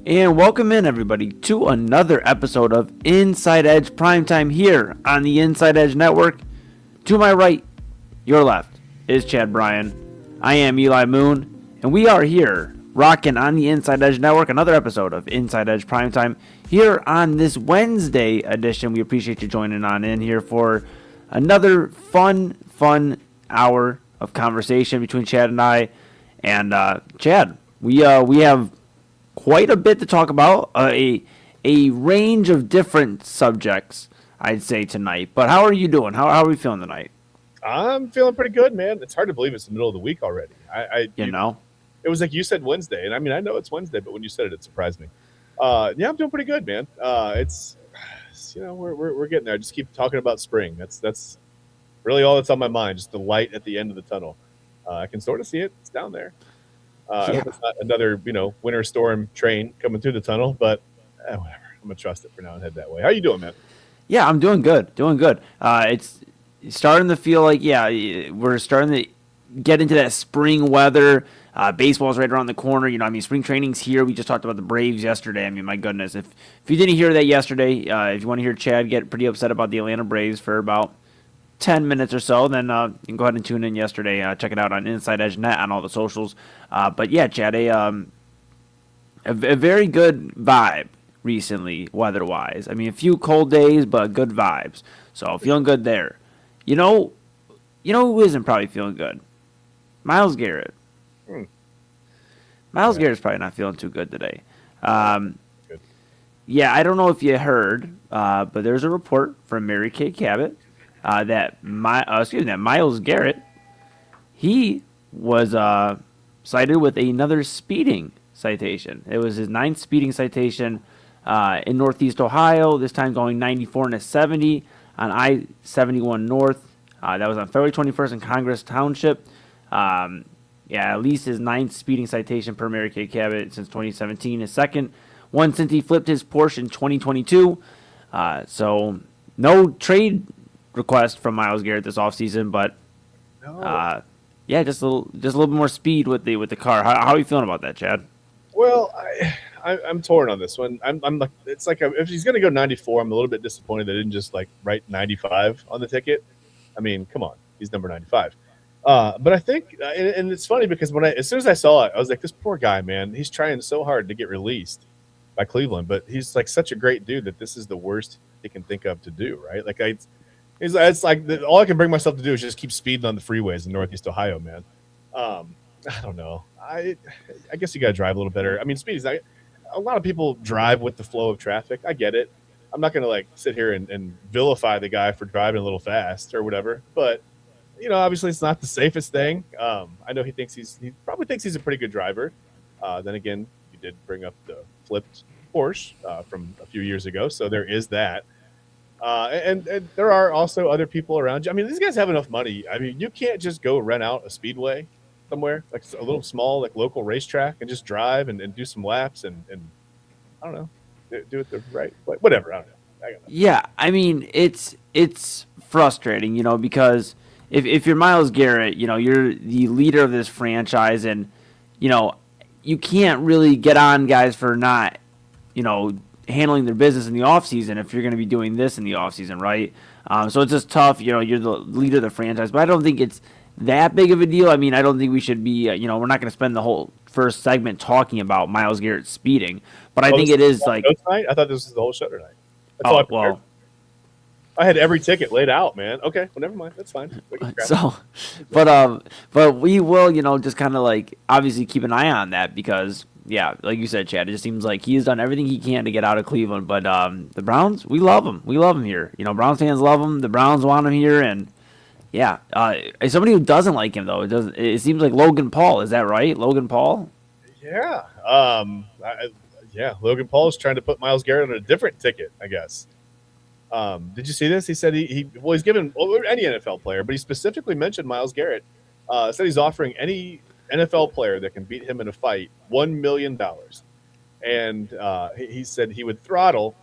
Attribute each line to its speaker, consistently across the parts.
Speaker 1: And welcome in, everybody, to another episode of InsideEdge Primetime here on the InsideEdge Network. To my right, your left, is Chad Bryan. I am Eli Moon, and we are here rocking on the InsideEdge Network, another episode of InsideEdge Primetime here on this Wednesday edition. We appreciate you joining on in here for another fun hour of conversation between Chad and I. And Chad, we have quite a bit to talk about, a range of different subjects, I'd say, tonight. But how are you doing? How are we feeling tonight?
Speaker 2: I'm feeling pretty good, man. It's hard to believe it's the middle of the week already. It was like you said Wednesday, and I mean, I know it's Wednesday, but when you said it, it surprised me. Yeah, I'm doing pretty good, man. It's we're getting there. I just keep talking about spring. That's really all that's on my mind. Just the light at the end of the tunnel. I can sort of see it. It's down there. I hope it's not another, winter storm train coming through the tunnel, but whatever. I'm gonna trust it for now and head that way. How you doing, man?
Speaker 1: Yeah, I'm doing good. It's starting to feel like we're starting to get into that spring weather. Baseball's right around the corner. Spring training's here. We just talked about the Braves yesterday. I mean, my goodness, if you didn't hear that yesterday, if you want to hear Chad get pretty upset about the Atlanta Braves for about 10 minutes or so, then you can go ahead and tune in yesterday. Check it out on InsideEdge Net on all the socials. But yeah, Chad, a very good vibe recently, weather-wise. I mean, a few cold days, but good vibes. So feeling good there. You know who isn't probably feeling good? Myles Garrett. Myles Garrett's probably not feeling too good today.
Speaker 2: Good.
Speaker 1: Yeah, I don't know if you heard, but there's a report from Mary Kay Cabot that Myles Garrett, he was cited with another speeding citation. It was his 9th speeding citation in Northeast Ohio, this time going 94 and a 70 on I-71 North. That was on February 21st in Congress Township. At least his 9th speeding citation per Mary Kay Cabot since 2017. His second one since he flipped his Porsche in 2022. So no trade request from Myles Garrett this offseason, but just a little bit more speed with the car. How are you feeling about that, Chad?
Speaker 2: Well, I'm torn on this one. I'm like, it's like if he's gonna go 94, I'm a little bit disappointed they didn't just like write 95 on the ticket. I mean, come on, he's number 95. But I think, and it's funny because as soon as I saw it, I was like, this poor guy, man, he's trying so hard to get released by Cleveland, but he's like such a great dude that this is the worst he can think of to do, right? Like it's like all I can bring myself to do is just keep speeding on the freeways in Northeast Ohio, man. I don't know. I guess you got to drive a little better. I mean, speed is a lot of people drive with the flow of traffic. I get it. I'm not going to like sit here and vilify the guy for driving a little fast or whatever, but obviously it's not the safest thing. I know he probably thinks he's a pretty good driver. Then again, you did bring up the flipped Porsche from a few years ago, so there is that. And there are also other people around you. I mean, these guys have enough money. I mean, you can't just go rent out a speedway somewhere, like a little small, like local racetrack, and just drive and do some laps and I don't know, do it the right way. Whatever. I don't know.
Speaker 1: Yeah, I mean, it's frustrating, because if you're Myles Garrett, you're the leader of this franchise, and you can't really get on guys for not, handling their business in the offseason if you're going to be doing this in the offseason, right? So it's just tough. You're the leader of the franchise, but I don't think it's that big of a deal. I mean, I don't think we should be, we're not going to spend the whole first segment talking about Myles Garrett speeding, but I think it is like.
Speaker 2: Tonight? I thought this was the whole show tonight. I had every ticket laid out, man. Okay, well, never mind. That's fine.
Speaker 1: So, but we will, just kind of like obviously keep an eye on that because. Yeah, like you said, Chad, it just seems like he has done everything he can to get out of Cleveland. But the Browns, we love him. We love him here. Browns fans love him. The Browns want him here. And, yeah, as somebody who doesn't like him, though, it seems like Logan Paul. Is that right? Logan Paul?
Speaker 2: Yeah. Logan Paul is trying to put Myles Garrett on a different ticket, I guess. Did you see this? He said he's given any NFL player, but he specifically mentioned Myles Garrett. Said he's offering any NFL player that can beat him in a fight $1 million. And he said he would throttle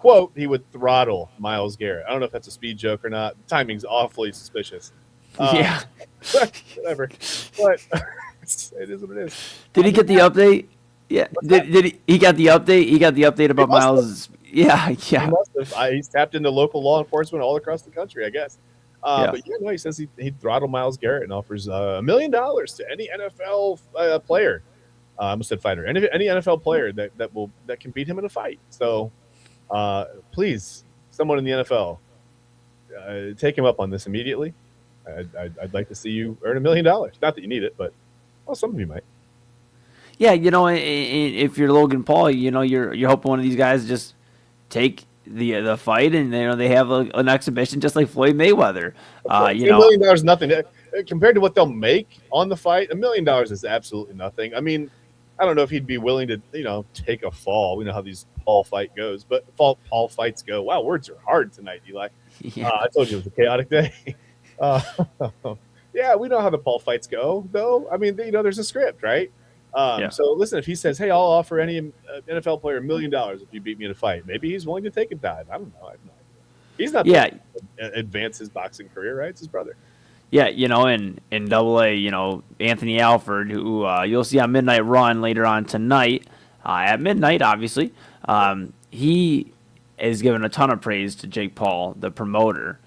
Speaker 2: Myles Garrett. I don't know if that's a speed joke or not. The timing's awfully suspicious. Whatever. But it is what it is.
Speaker 1: Did he get the update? Yeah.
Speaker 2: What's that?
Speaker 1: Did he got the update? He got the update
Speaker 2: He
Speaker 1: about
Speaker 2: must have.
Speaker 1: Miles. Yeah,
Speaker 2: He
Speaker 1: yeah,
Speaker 2: must have. He's tapped into local law enforcement all across the country, I guess.
Speaker 1: yeah.
Speaker 2: But yeah, no, he says he'd throttle Miles Garrett and offers $1 million to any NFL player. I almost said fighter. Any NFL player that can beat him in a fight. So please, someone in the NFL, take him up on this immediately. I'd like to see you earn $1 million. Not that you need it, but well, some of you might.
Speaker 1: Yeah, if you're Logan Paul, you're hoping one of these guys just take the fight, and they have an exhibition just like Floyd Mayweather.
Speaker 2: Of course, $1 million is nothing compared to what they'll make on the fight. $1 million is absolutely nothing. I mean, I don't know if he'd be willing to, take a fall. We know how these Paul fight goes, but Paul fights go. Wow, words are hard tonight, Eli.
Speaker 1: Yeah,
Speaker 2: I told you it was a chaotic day. Uh, yeah, we know how the Paul fights go, though. I mean, there's a script, right?
Speaker 1: yeah,
Speaker 2: So listen, if he says, "Hey, I'll offer any NFL player $1 million if you beat me in a fight," maybe he's willing to take a dive. I don't know. I have no idea. He's not
Speaker 1: yeah,
Speaker 2: advance his boxing career, right? It's his brother.
Speaker 1: yeah. In Double A, Anthony Alford, who you'll see on Midnight Run later on tonight at midnight, obviously. He is giving a ton of praise to Jake Paul, the promoter.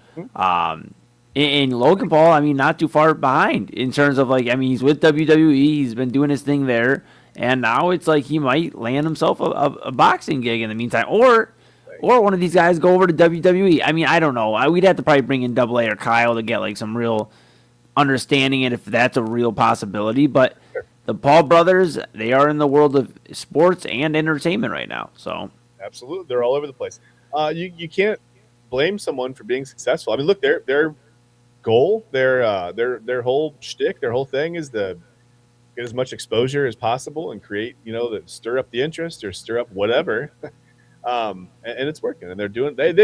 Speaker 1: And Logan Paul, I mean, not too far behind in terms of he's with WWE. He's been doing his thing there, and now it's like he might land himself a boxing gig in the meantime, or one of these guys go over to WWE. I mean, I don't know. We'd have to probably bring in Double A or Kyle to get some real understanding and if that's a real possibility. But the Paul brothers, they are in the world of sports and entertainment right now. So
Speaker 2: Absolutely, they're all over the place. You can't blame someone for being successful. I mean, look, their goal, their whole shtick, their whole thing is to get as much exposure as possible and create, stir up the interest or stir up whatever. And it's working, and they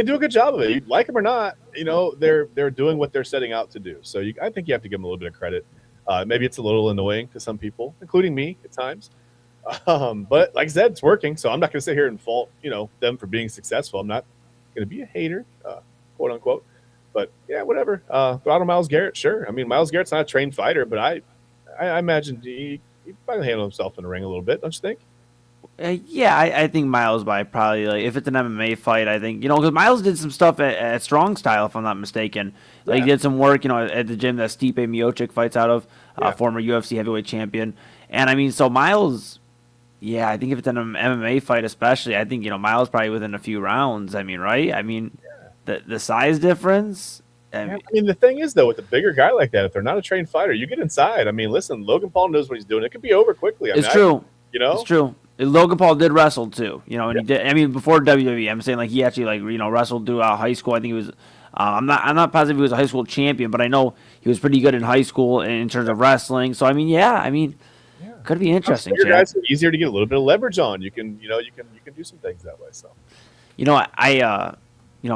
Speaker 2: do a good job of it. You like them or not, they're doing what they're setting out to do. So I think you have to give them a little bit of credit. Maybe it's a little annoying to some people, including me at times. But like I said, it's working. So I'm not going to sit here and fault, them for being successful. I'm not going to be a hater, quote unquote. But yeah, whatever. Throttle Miles Garrett, sure. I mean, Miles Garrett's not a trained fighter, but I imagine he probably handle himself in the ring a little bit, don't you think?
Speaker 1: yeah, I think Miles by probably if it's an MMA fight, I think because Miles did some stuff at Strong Style, if I'm not mistaken. He did some work, at the gym that Stipe Miocic fights out of, former UFC heavyweight champion. And I mean, so Miles, yeah, I think if it's an MMA fight, especially, I think Miles probably within a few rounds. I mean, right? I mean, the size difference.
Speaker 2: I mean, the thing is, though, with a bigger guy like that, if they're not a trained fighter, you get inside. I mean, listen, Logan Paul knows what he's doing. It could be over quickly.
Speaker 1: It's true.
Speaker 2: It's
Speaker 1: true. Logan Paul did wrestle too, and he did. I mean, before WWE, I'm saying he actually wrestled throughout high school. I think he was. I'm not positive he was a high school champion, but I know he was pretty good in high school in terms of wrestling. So I mean, could be interesting.
Speaker 2: Bigger guys are easier to get a little bit of leverage on. You can do some things that way. So,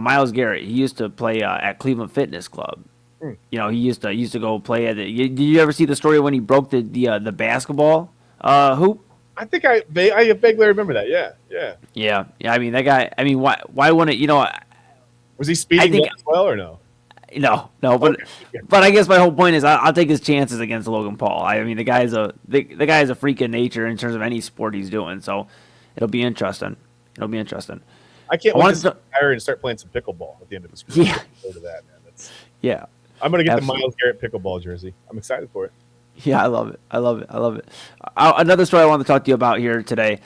Speaker 1: Miles Garrett, he used to play at Cleveland Fitness Club. He used to go play at it. Did you ever see the story when he broke the basketball hoop?
Speaker 2: I think I vaguely remember that.
Speaker 1: Yeah. I mean, that guy. I mean, why wouldn't
Speaker 2: Was he speeding as well or no?
Speaker 1: No, but I guess my whole point is I'll take his chances against Logan Paul. I mean, the guy is a freak of nature in terms of any sport he's doing. So it'll be interesting.
Speaker 2: I can't wait to retire and start playing some pickleball at the end of his career.
Speaker 1: Yeah.
Speaker 2: Go to that, man.
Speaker 1: Yeah.
Speaker 2: I'm gonna get the Miles Garrett pickleball jersey. I'm excited for it.
Speaker 1: Yeah, I love it. Another story I want to talk to you about here today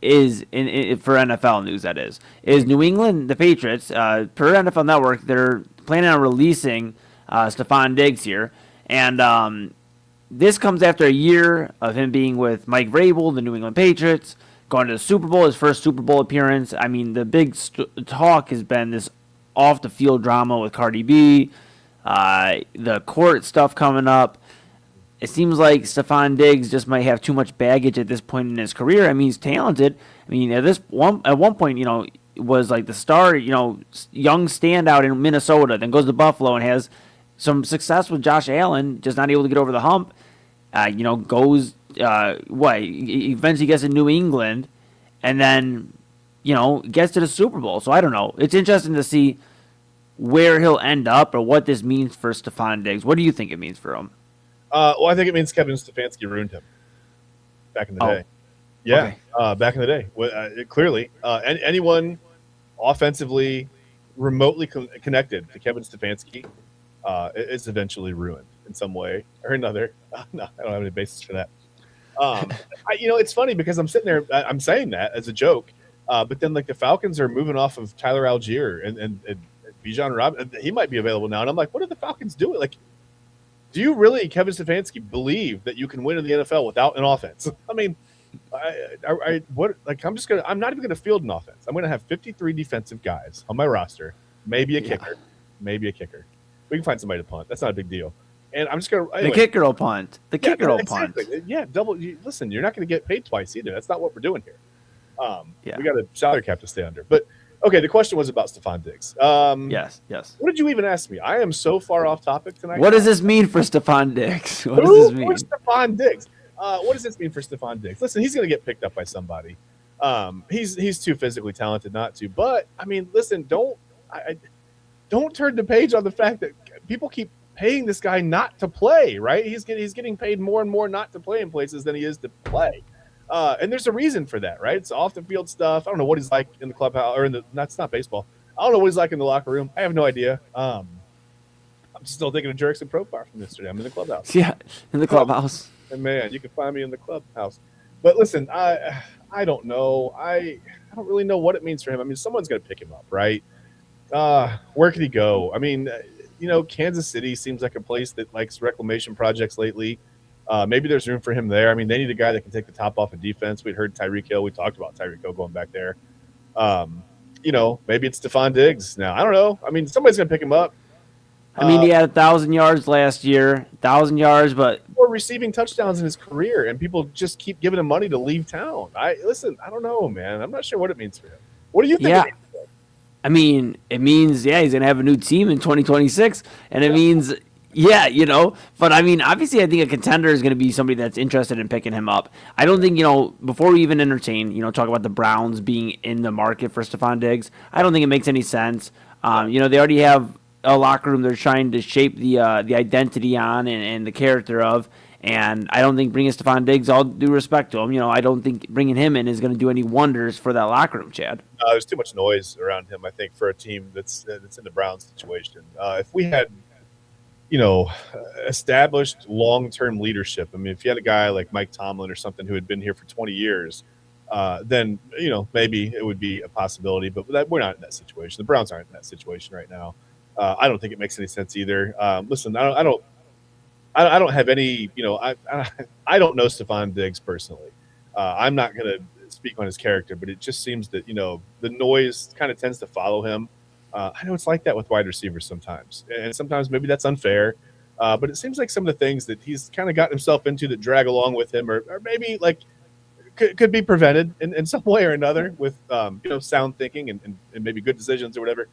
Speaker 1: is for NFL news. That is New England, the Patriots, per NFL Network, they're planning on releasing Stefon Diggs here, and this comes after a year of him being with Mike Vrabel, the New England Patriots, going to the Super Bowl, his first Super Bowl appearance. I mean, the big talk has been this off the field drama with Cardi B, the court stuff coming up. It seems like Stefon Diggs just might have too much baggage at this point in his career. I mean, he's talented. I mean, at one point, was like the star, young standout in Minnesota, then goes to Buffalo and has some success with Josh Allen, just not able to get over the hump. Goes eventually gets to New England, and then gets to the Super Bowl. So I don't know. It's interesting to see where he'll end up or what this means for Stefon Diggs. What do you think it means for him?
Speaker 2: Well, I think it means Kevin Stefanski ruined him back in the day. Yeah,
Speaker 1: Okay.
Speaker 2: back in the day, clearly, anyone offensively remotely connected to Kevin Stefanski is eventually ruined in some way or another. No, I don't have any basis for that. It's funny because I'm sitting there, I'm saying that as a joke, but then like the Falcons are moving off of Tyler Algier and Bijan Robinson. He might be available now, and I'm like, what are the Falcons doing? Like, do you really, Kevin Stefanski, believe that you can win in the NFL without an offense? I mean, I'm not even gonna field an offense. I'm gonna have 53 defensive guys on my roster, maybe a kicker, maybe a kicker. We can find somebody to punt. That's not a big deal. And I'm just gonna
Speaker 1: The kicker will punt. The kicker will punt.
Speaker 2: Yeah, listen, you're not gonna get paid twice either. That's not what we're doing here.
Speaker 1: Yeah.
Speaker 2: We got a salary cap to stay under. But okay, the question was about Stefon Diggs.
Speaker 1: Yes.
Speaker 2: What did you even ask me? I am so far off topic tonight.
Speaker 1: What does this mean for Stefon Diggs? What does this mean?
Speaker 2: Stefon Diggs? What does this mean for Stefon Diggs? Listen, he's going to get picked up by somebody. He's too physically talented not to. But I mean, listen, don't turn the page on the fact that people keep paying this guy not to play. Right? He's getting paid more and more not to play in places than he is to play. And there's a reason for that, right? It's off the field stuff. I don't know what he's like in the clubhouse or that's not baseball. I don't know what he's like in the locker room. I have no idea. I'm still thinking of Jerickson Profar from yesterday. I'm in the clubhouse.
Speaker 1: Yeah, in the clubhouse.
Speaker 2: And man, you can find me in the clubhouse. But listen, I don't know. I don't really know what it means for him. I mean, someone's going to pick him up, right? Where could he go? I mean, Kansas City seems like a place that likes reclamation projects lately. Maybe there's room for him there. I mean, they need a guy that can take the top off of defense. We'd heard Tyreek Hill. We talked about Tyreek Hill going back there. Maybe it's Stefon Diggs now. I don't know. I mean, somebody's going to pick him up.
Speaker 1: I mean, he had 1,000 yards last year, 1,000 yards, but
Speaker 2: more receiving touchdowns in his career, and people just keep giving him money to leave town. I don't know, man. I'm not sure what it means for him. What do you think?
Speaker 1: Yeah. I mean, it means, he's going to have a new team in 2026, and it means, but I mean, obviously, I think a contender is going to be somebody that's interested in picking him up. I don't think, before we even entertain, talk about the Browns being in the market for Stefon Diggs, I don't think it makes any sense. They already have a locker room they're trying to shape the identity on and the character of, and I don't think bringing Stefon Diggs, all due respect to him, I don't think bringing him in is going to do any wonders for that locker room, Chad.
Speaker 2: There's too much noise around him, I think, for a team that's in the Browns situation. If we had, established long-term leadership, I mean, if you had a guy like Mike Tomlin or something who had been here for 20 years, then, maybe it would be a possibility, but we're not in that situation. The Browns aren't in that situation right now. I don't think it makes any sense either. Listen, I don't have any, I don't know Stefon Diggs personally. I'm not going to speak on his character, but it just seems that, the noise kind of tends to follow him. I know it's like that with wide receivers sometimes, and sometimes maybe that's unfair. But it seems like some of the things that he's kind of gotten himself into that drag along with him, or maybe like could be prevented in some way or another with, sound thinking and maybe good decisions or whatever.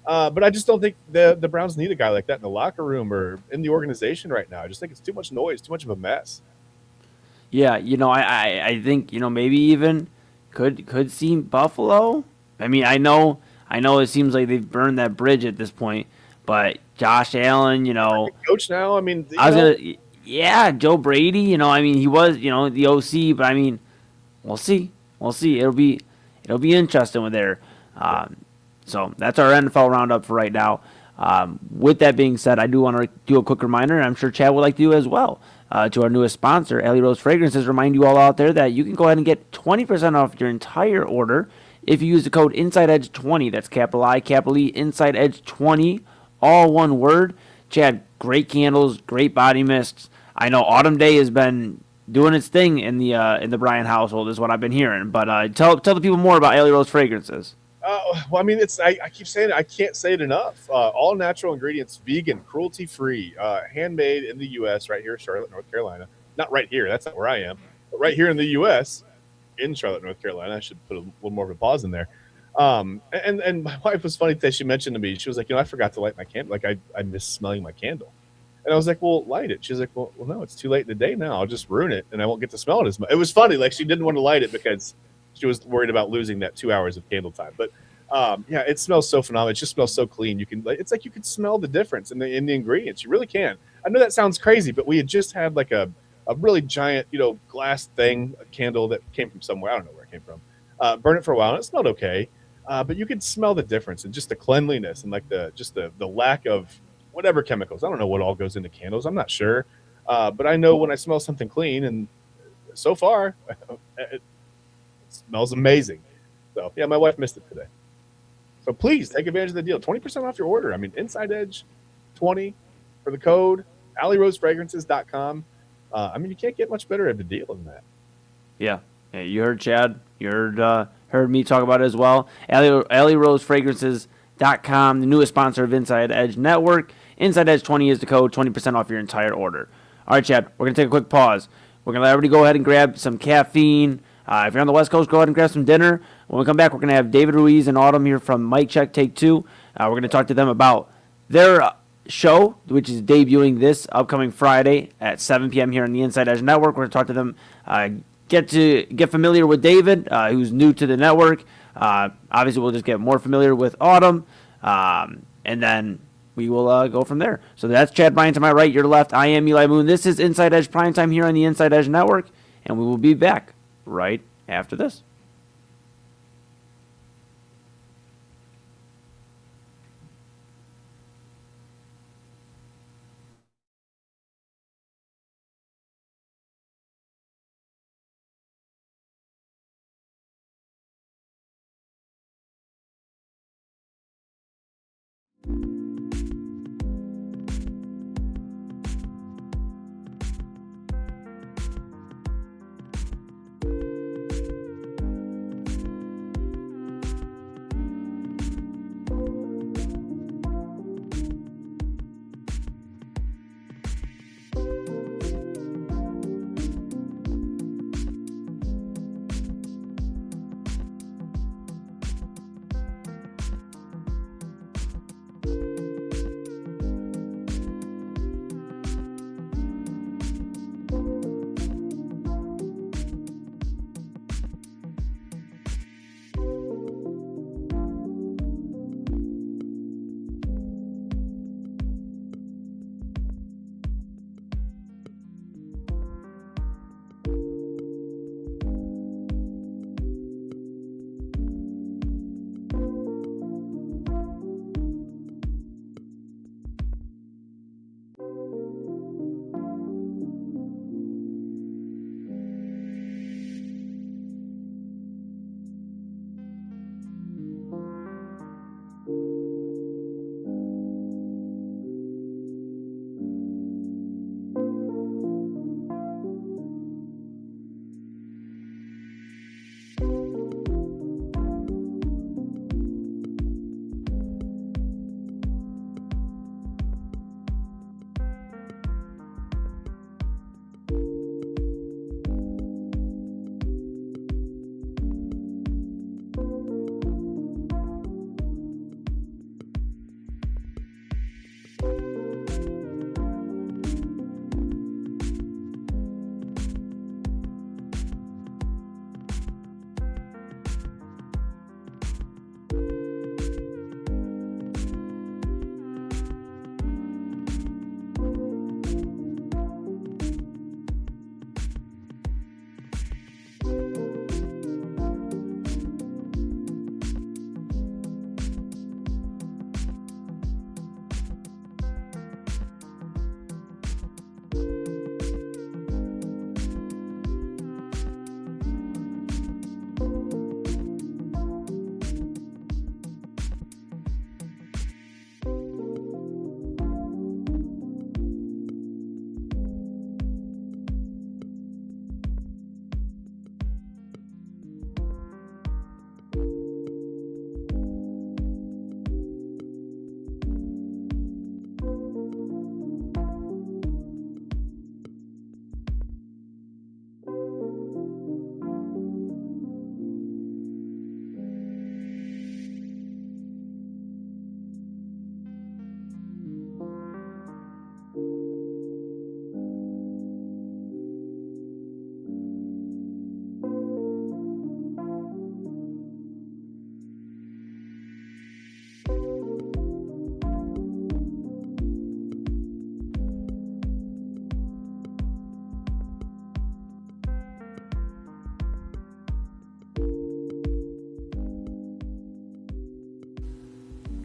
Speaker 2: But I just don't think the Browns need a guy like that in the locker room or in the organization right now. I just think it's too much noise, too much of a mess.
Speaker 1: Yeah, I think, maybe even could see Buffalo. I mean, I know it seems like they've burned that bridge at this point, but Josh Allen,
Speaker 2: coach now. I mean,
Speaker 1: Joe Brady, I mean, he was, the OC, but I mean, we'll see. It'll be interesting with there. So that's our NFL roundup for right now. With that being said, I do want to do a quick reminder, and I'm sure Chad would like to do as well, to our newest sponsor, Ellie Rose Fragrances. Remind you all out there that you can go ahead and get 20% off your entire order if you use the code InsideEdge20. That's capital I, capital E, InsideEdge20, all one word. Chad, great candles, great body mists. I know Autumn Day has been doing its thing in the Bryan household, is what I've been hearing. But tell the people more about Ellie Rose Fragrances.
Speaker 2: Well, I mean, I keep saying it. I can't say it enough. All natural ingredients, vegan, cruelty-free, handmade in the U.S. right here in Charlotte, North Carolina. Not right here. That's not where I am. But right here in the U.S., in Charlotte, North Carolina. I should put a little more of a pause in there. And my wife was funny that she mentioned to me, she was like, I forgot to light my candle. Like, I miss smelling my candle. And I was like, well, light it. She's like, well, no, it's too late in the day now. I'll just ruin it, and I won't get to smell it as much. It was funny. Like, she didn't want to light it because she was worried about losing that 2 hours of candle time. But it smells so phenomenal. It just smells so clean. It's like you can smell the difference in the ingredients. You really can. I know that sounds crazy, but we had just had like a a really giant, glass thing, a candle that came from somewhere. I don't know where it came from. Burn it for a while, and it smelled okay. But you could smell the difference and just the cleanliness and like the lack of whatever chemicals. I don't know what all goes into candles. I'm not sure. But I know when I smell something clean, and so far, it smells amazing. So yeah, my wife missed it today. So please take advantage of the deal. 20% off your order. I mean, Inside Edge 20 for the code, AlleyRoseFragrances.com. I mean, you can't get much better of a deal than that.
Speaker 1: Yeah. You heard Chad. You heard me talk about it as well. AlleyRoseFragrances.com, the newest sponsor of Inside Edge Network. Inside Edge 20 is the code, 20% off your entire order. All right, Chad, we're going to take a quick pause. We're going to let everybody go ahead and grab some caffeine. If you're on the West Coast, go ahead and grab some dinner. When we come back, we're going to have David Ruiz and Autumn here from Mic Check Take 2. We're going to talk to them about their show, which is debuting this upcoming Friday at 7 p.m. here on the Inside Edge Network. We're going to talk to them, get familiar with David, who's new to the network. Obviously, we'll just get more familiar with Autumn, and then we will go from there. So that's Chad Bryan to my right, your left. I am Eli Moon. This is Inside Edge Primetime here on the Inside Edge Network, and we will be back right after this.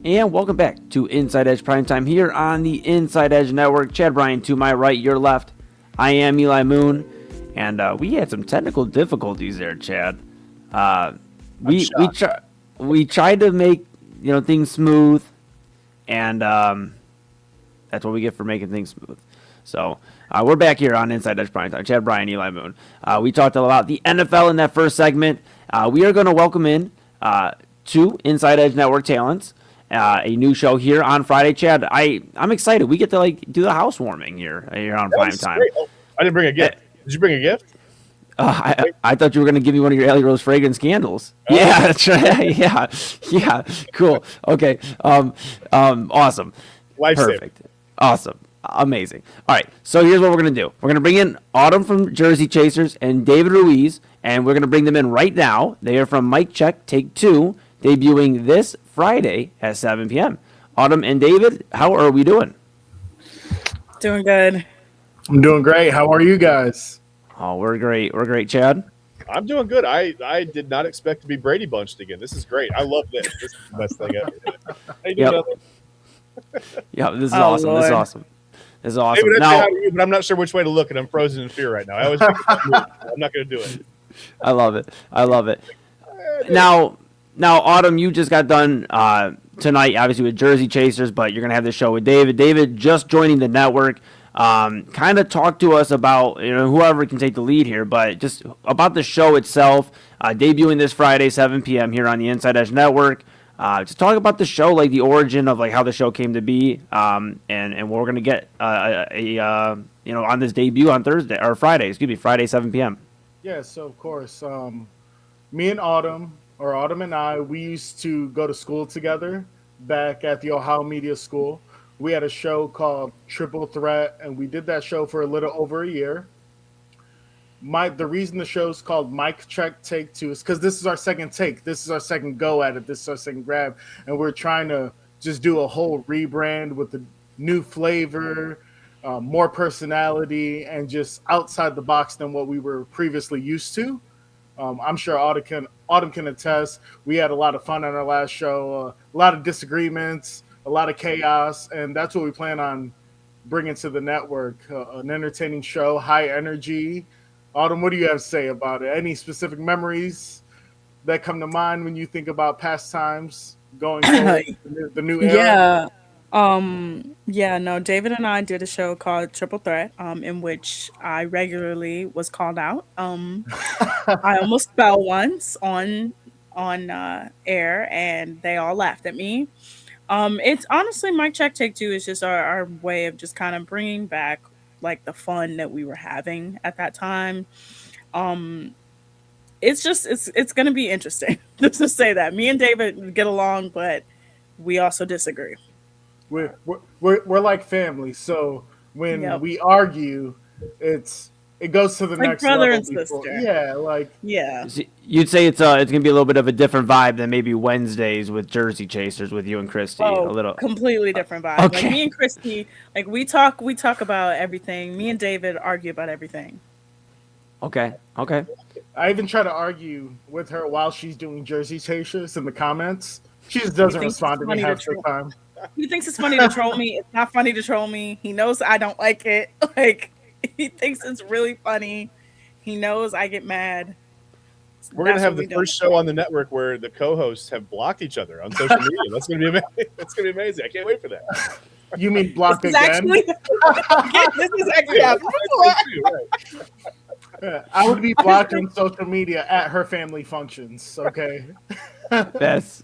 Speaker 1: And welcome back to Inside Edge Primetime here on the Inside Edge Network. Chad Bryan to my right, your left. I am Eli Moon, and we had some technical difficulties there, Chad. Uh, we tried to make things smooth, and that's what we get for making things smooth. So we're back here on Inside Edge Primetime. Chad Bryan, Eli Moon. We talked about the NFL in that first segment. We are going to welcome in two Inside Edge Network talents. A new show here on Friday, Chad. I'm excited. We get to do the housewarming here on Prime Time.
Speaker 2: Oh, I didn't bring a gift. Did you bring a gift?
Speaker 1: I thought you were going to give me one of your Ellie Rose fragrance candles. Oh. Yeah, that's right. yeah, cool. Okay, awesome. Perfect. Awesome. Amazing. All right, so here's what we're going to do. We're going to bring in Autumn from Jersey Chasers and David Ruiz, and we're going to bring them in right now. They are from Mic Check Take 2, debuting this Friday at 7 p.m. Autumn and David, how are we doing?
Speaker 3: Doing good.
Speaker 4: I'm doing great. How are you guys?
Speaker 1: Oh, we're great. We're great, Chad.
Speaker 2: I'm doing good. I did not expect to be Brady bunched again. This is great. I love this. This is the best thing ever. How you doing?
Speaker 1: Yep, this is awesome.
Speaker 3: Lord.
Speaker 1: This is awesome. This is awesome.
Speaker 2: David,
Speaker 1: now,
Speaker 2: you, but I'm not sure which way to look, and I'm frozen in fear right now. I always I'm not going to do it.
Speaker 1: I love it. I love it. Now, Autumn, you just got done tonight, obviously with Jersey Chasers, but you're gonna have the show with David. David just joining the network. Kind of talk to us about whoever can take the lead here, but just about the show itself, debuting this Friday 7 p.m. here on the Inside Edge Network. Just talk about the show, like the origin of how the show came to be, and we're gonna get on this debut on Friday, Friday 7 p.m.
Speaker 4: Yeah, so of course, me and Autumn and I, we used to go to school together back at the Ohio Media School. We had a show called Triple Threat, and we did that show for a little over a year. The reason the show's called Mic Check Take 2 is because this is our second take. This is our second go at it. This is our second grab, and we're trying to just do a whole rebrand with a new flavor, more personality, and just outside the box than what we were previously used to. I'm sure Autumn can attest. We had a lot of fun on our last show, a lot of disagreements, a lot of chaos, and that's what we plan on bringing to the network. An entertaining show, high energy. Autumn, what do you have to say about it? Any specific memories that come to mind when you think about past times going forward, the new era?
Speaker 3: No, David and I did a show called Triple Threat, in which I regularly was called out. I almost fell once on air, and they all laughed at me. It's honestly Mic Check Take 2 is just our way of just kind of bringing back the fun that we were having at that time. It's gonna be interesting just to say that me and David get along, but we also disagree.
Speaker 4: We're like family, so when we argue, it goes to the next
Speaker 3: brother
Speaker 4: level.
Speaker 3: And sister.
Speaker 4: Yeah.
Speaker 1: You'd say it's gonna be a little bit of a different vibe than maybe Wednesdays with Jersey Chasers with you and Christy.
Speaker 3: Oh,
Speaker 1: a little
Speaker 3: completely different vibe.
Speaker 1: Okay.
Speaker 3: Me and Christy, we talk about everything. Me and David argue about everything.
Speaker 1: Okay.
Speaker 4: I even try to argue with her while she's doing Jersey Chasers in the comments. She just doesn't respond to me half the time.
Speaker 3: He thinks it's funny to troll me. It's not funny to troll me. He knows I don't like it. He thinks it's really funny. He knows I get mad.
Speaker 2: We're going to have the first show on the network where the co-hosts have blocked each other on social media. That's going to be amazing. That's going to be amazing. I can't wait for that.
Speaker 4: You mean blocked again?
Speaker 3: This is actually happening.
Speaker 4: I would be blocked on social media at her family functions. Okay.
Speaker 1: That's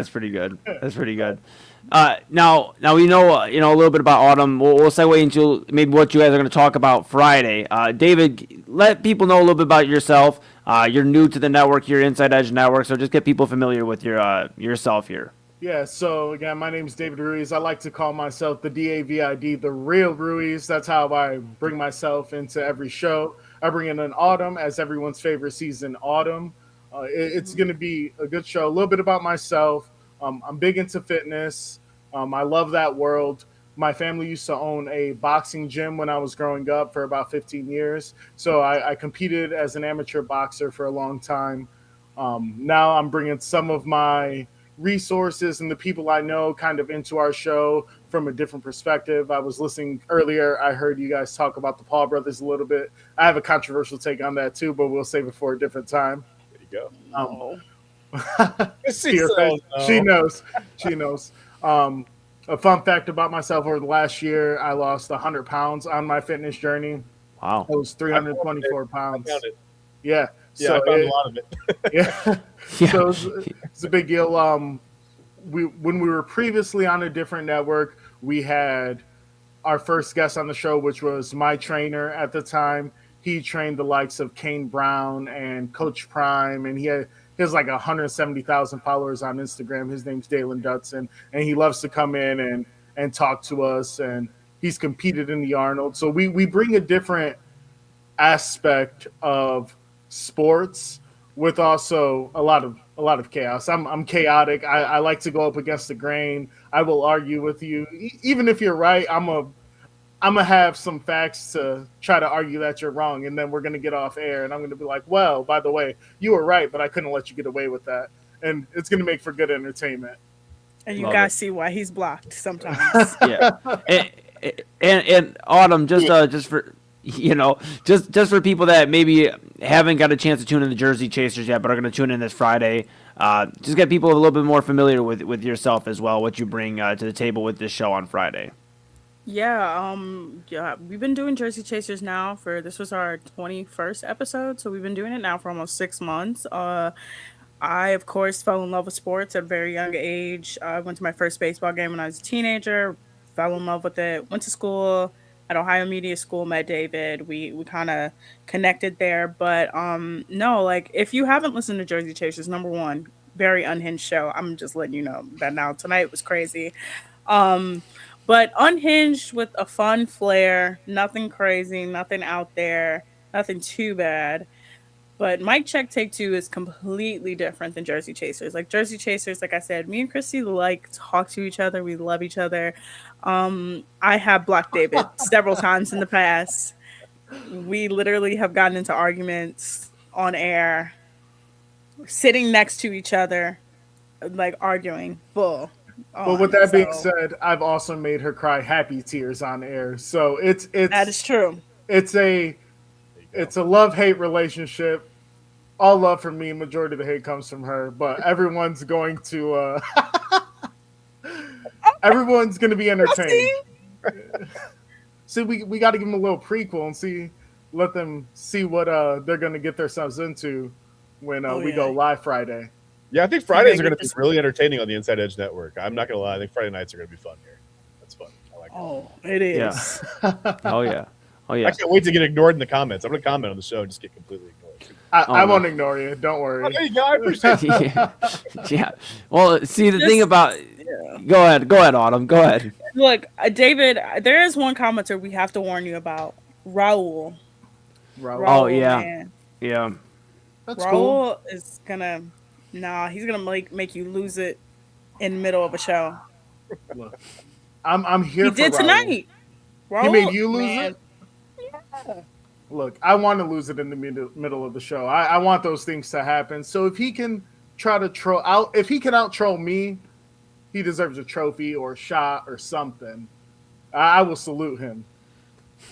Speaker 1: pretty good. That's pretty good. Now we know a little bit about Autumn. We'll segue into maybe what you guys are going to talk about Friday. David, let people know a little bit about yourself. You're new to the network, your Inside Edge Network, so just get people familiar with yourself here.
Speaker 4: Yeah, so again, my name is David Ruiz. I like to call myself the DAVID, the real Ruiz. That's how I bring myself into every show. I bring in an Autumn as everyone's favorite season, Autumn. It's going to be a good show. A little bit about myself. I'm big into fitness. I love that world. My family used to own a boxing gym when I was growing up for about 15 years. So I competed as an amateur boxer for a long time. Now I'm bringing some of my resources and the people I know kind of into our show from a different perspective. I was listening earlier. I heard you guys talk about the Paul brothers a little bit. I have a controversial take on that too, but we'll save it for a different time.
Speaker 2: There you go.
Speaker 3: Oh.
Speaker 4: She knows. She knows. A fun fact about myself: over the last year, I lost 100 pounds on my fitness journey.
Speaker 1: Wow.
Speaker 4: I was 324 pounds. Yeah.
Speaker 2: Yeah,
Speaker 4: So
Speaker 2: I found a lot of it.
Speaker 4: yeah.
Speaker 1: Yeah.
Speaker 4: So it's a big deal. When we were previously on a different network, we had our first guest on the show, which was my trainer at the time. He trained the likes of Kane Brown and Coach Prime, and he has like 170,000 followers on Instagram. His name's Dalen Dutson, and he loves to come in and talk to us. And he's competed in the Arnold, so we bring a different aspect of sports with also a lot of chaos. I'm chaotic. I like to go up against the grain. I will argue with you, even if you're right. I'm gonna have some facts to try to argue that you're wrong, and then we're gonna get off air, and I'm gonna be like, well, by the way, you were right, but I couldn't let you get away with that, and it's gonna make for good entertainment.
Speaker 3: And you
Speaker 1: Love
Speaker 3: guys
Speaker 1: it.
Speaker 3: see why he's blocked sometimes.
Speaker 1: Yeah. And Autumn, just for just for people that maybe haven't got a chance to tune in the Jersey Chasers yet, but are going to tune in this Friday, just get people a little bit more familiar with yourself as well, what you bring to the table with this show on Friday.
Speaker 3: Yeah, we've been doing Jersey Chasers now this was our 21st episode, so we've been doing it now for almost 6 months. I, of course, fell in love with sports at a very young age. I went to my first baseball game when I was a teenager, fell in love with it, went to school at Ohio Media School, met David. We kind of connected there, but no, like if you haven't listened to Jersey Chasers, number one, very unhinged show. I'm just letting you know that now. Tonight was crazy. But unhinged with a fun flair, nothing crazy, nothing out there, nothing too bad. But Mic Check Take Two is completely different than Jersey Chasers. Like Jersey Chasers, like I said, me and Christy like talk to each other. We love each other. I have blocked David several times in the past. We literally have gotten into arguments on air, sitting next to each other, like arguing full.
Speaker 4: But with that being said, I've also made her cry happy tears on air. So it's
Speaker 3: that is true.
Speaker 4: It's a love-hate relationship. All love from me. Majority of the hate comes from her. But everyone's going to everyone's going to be entertained. So we got to give them a little prequel and let them see what they're going to get themselves into when we go live Friday.
Speaker 2: Yeah, I think Fridays are going to be really entertaining on the Inside Edge Network. I'm not going to lie. I think Friday nights are going to be fun here. That's fun. I like it.
Speaker 3: Oh, it is.
Speaker 1: Yeah. Oh, yeah. Oh, yeah.
Speaker 2: I can't wait to get ignored in the comments. I'm going to comment on the show and just get completely ignored.
Speaker 4: I won't ignore you. Don't worry.
Speaker 2: Oh, there you go. I appreciate it.
Speaker 1: Yeah. Well, see, the thing about... Yeah. Go ahead, Autumn. Go ahead.
Speaker 3: Look, David, there is one commenter we have to warn you about. Raul.
Speaker 1: Oh, yeah.
Speaker 3: Man.
Speaker 1: Yeah.
Speaker 4: That's
Speaker 3: Raul
Speaker 4: cool.
Speaker 3: is going to... Nah, he's going to make you lose it in the middle of a show.
Speaker 4: Look, I'm here
Speaker 3: He
Speaker 4: for
Speaker 3: did
Speaker 4: Raul.
Speaker 3: tonight. Raul,
Speaker 4: He made you lose
Speaker 3: man.
Speaker 4: it? Yeah. Look, I want to lose it in the middle of the show. I want those things to happen. So if he can try to if he can out-troll me, he deserves a trophy or a shot or something. I will salute him.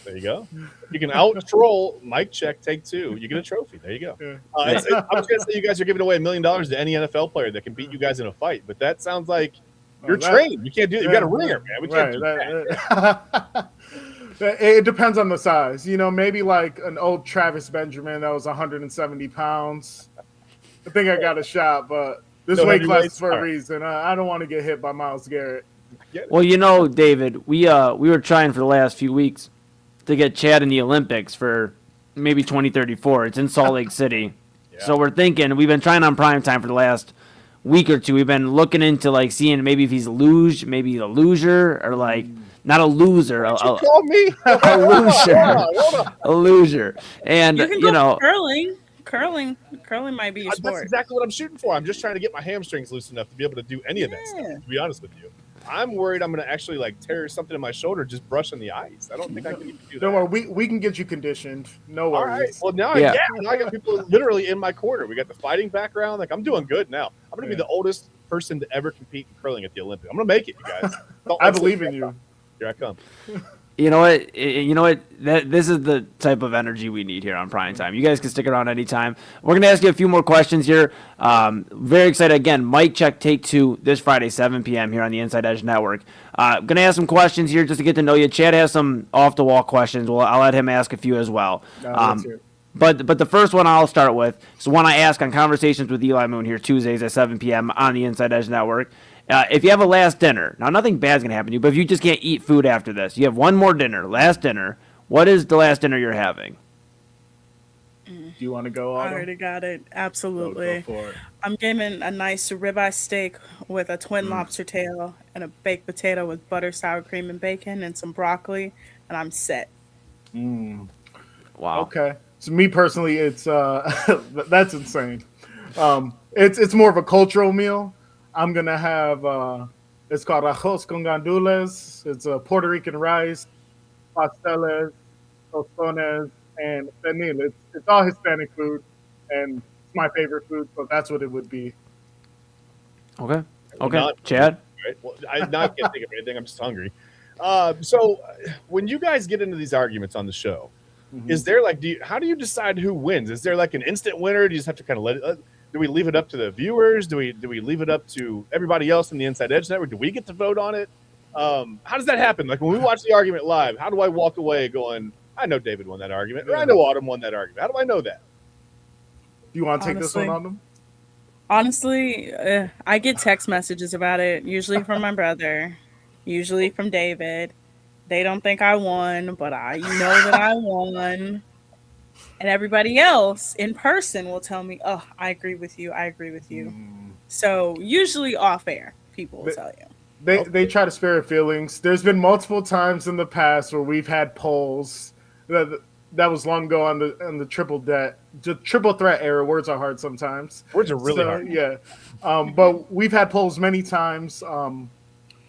Speaker 2: There you go. You can out-troll Mic Check Take Two. You get a trophy. There you go.
Speaker 4: Yeah.
Speaker 2: I was going to say you guys are giving away $1 million to any NFL player that can beat you guys in a fight, but that sounds like you're trained. You can't do it. You got a ringer, man. We can't do that.
Speaker 4: It depends on the size. Maybe like an old Travis Benjamin that was 170 pounds. I think I got a shot, but this weight class is for a reason. I don't want to get hit by Myles Garrett.
Speaker 1: Well, David, we were trying for the last few weeks to get Chad in the Olympics for maybe 2034. It's in Salt Lake City. Yeah. So we're thinking, we've been trying on Primetime for the last week or two. We've been looking into like seeing maybe if he's maybe a loser or like not a loser.
Speaker 2: Call me
Speaker 1: a loser. A loser. And
Speaker 3: you can go curling might be your sport.
Speaker 2: That's exactly what I'm shooting for. I'm just trying to get my hamstrings loose enough to be able to do any of that stuff, to be honest with you. I'm worried I'm going to actually like tear something in my shoulder just brushing the ice. I don't think I can even do that.
Speaker 4: Don't worry, we can get you conditioned. No worries.
Speaker 2: All right. Well, now I got people literally in my corner. We got the fighting background. Like I'm doing good now. I'm going to be the oldest person to ever compete in curling at the Olympics. I'm gonna make it, you guys.
Speaker 4: I believe in you.
Speaker 2: Here I come.
Speaker 1: You know what? You know what? This is the type of energy we need here on Prime Time. You guys can stick around anytime. We're going to ask you a few more questions here. Very excited. Again, Mic Check Take 2 this Friday, 7 p.m. here on the Inside Edge Network. Going to ask some questions here just to get to know you. Chad has some off-the-wall questions. Well, I'll let him ask a few as well.
Speaker 4: Let's hear it.
Speaker 1: But the first one I'll start with is one I ask on Conversations with Eli Moon here Tuesdays at 7 p.m. on the Inside Edge Network. If you have a last dinner, now nothing bad's going to happen to you, but if you just can't eat food after this, you have one more dinner, last dinner, what is the last dinner you're having?
Speaker 4: Do you want to go on?
Speaker 3: I already got it. Absolutely.
Speaker 4: Go for it.
Speaker 3: I'm getting a nice ribeye steak with a twin lobster tail and a baked potato with butter, sour cream, and bacon and some broccoli, and I'm set.
Speaker 1: Wow.
Speaker 4: Okay. So me personally, it's that's insane. It's more of a cultural meal. I'm gonna have it's called arroz con gandules. It's a Puerto Rican rice, pasteles, tostones, and pernil. It's all Hispanic food, and it's my favorite food, so that's what it would be.
Speaker 1: Okay.
Speaker 2: Not-
Speaker 1: Chad?
Speaker 2: Right? Well, I can't think of anything. I'm just hungry. When you guys get into these arguments on the show, is there like, how do you decide who wins? Is there like an instant winner? Do you just have to kind of let it? Do we leave it up to the viewers? Do we leave it up to everybody else in the Inside Edge Network? Do we get to vote on it? How does that happen? Like when we watch the argument live, how do I walk away going, I know David won that argument, or I know Autumn won that argument? How do I know that?
Speaker 4: Do you want to take this one on them?
Speaker 3: Honestly, I get text messages about it, usually from my brother, usually from David. They don't think I won, but I know that I won. And everybody else in person will tell me, oh, I agree with you. I agree with you. So usually off air, people will tell you.
Speaker 4: They try to spare your feelings. There's been multiple times in the past where we've had polls that was long ago on the triple threat era. Words are hard sometimes.
Speaker 2: Words are really hard.
Speaker 4: Yeah. But we've had polls many times.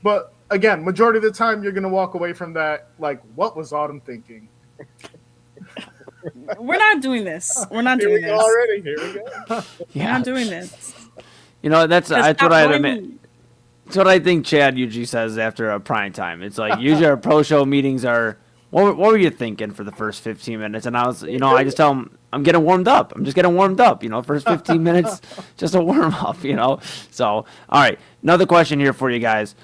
Speaker 4: But again, majority of the time you're gonna walk away from that like, what was Autumn thinking?
Speaker 3: We're not doing this. We're not doing this.
Speaker 2: Already. Here we go.
Speaker 3: We're not doing this.
Speaker 1: You know, that's what
Speaker 3: stop
Speaker 1: I
Speaker 3: blaming-
Speaker 1: admit. That's what I think Chad usually says after a prime time. It's like usually our pro show meetings are, what were you thinking for the first 15 minutes? And I just tell them, I'm getting warmed up. I'm just getting warmed up, first 15 minutes, just a warm up, So, all right. Another question here for you guys.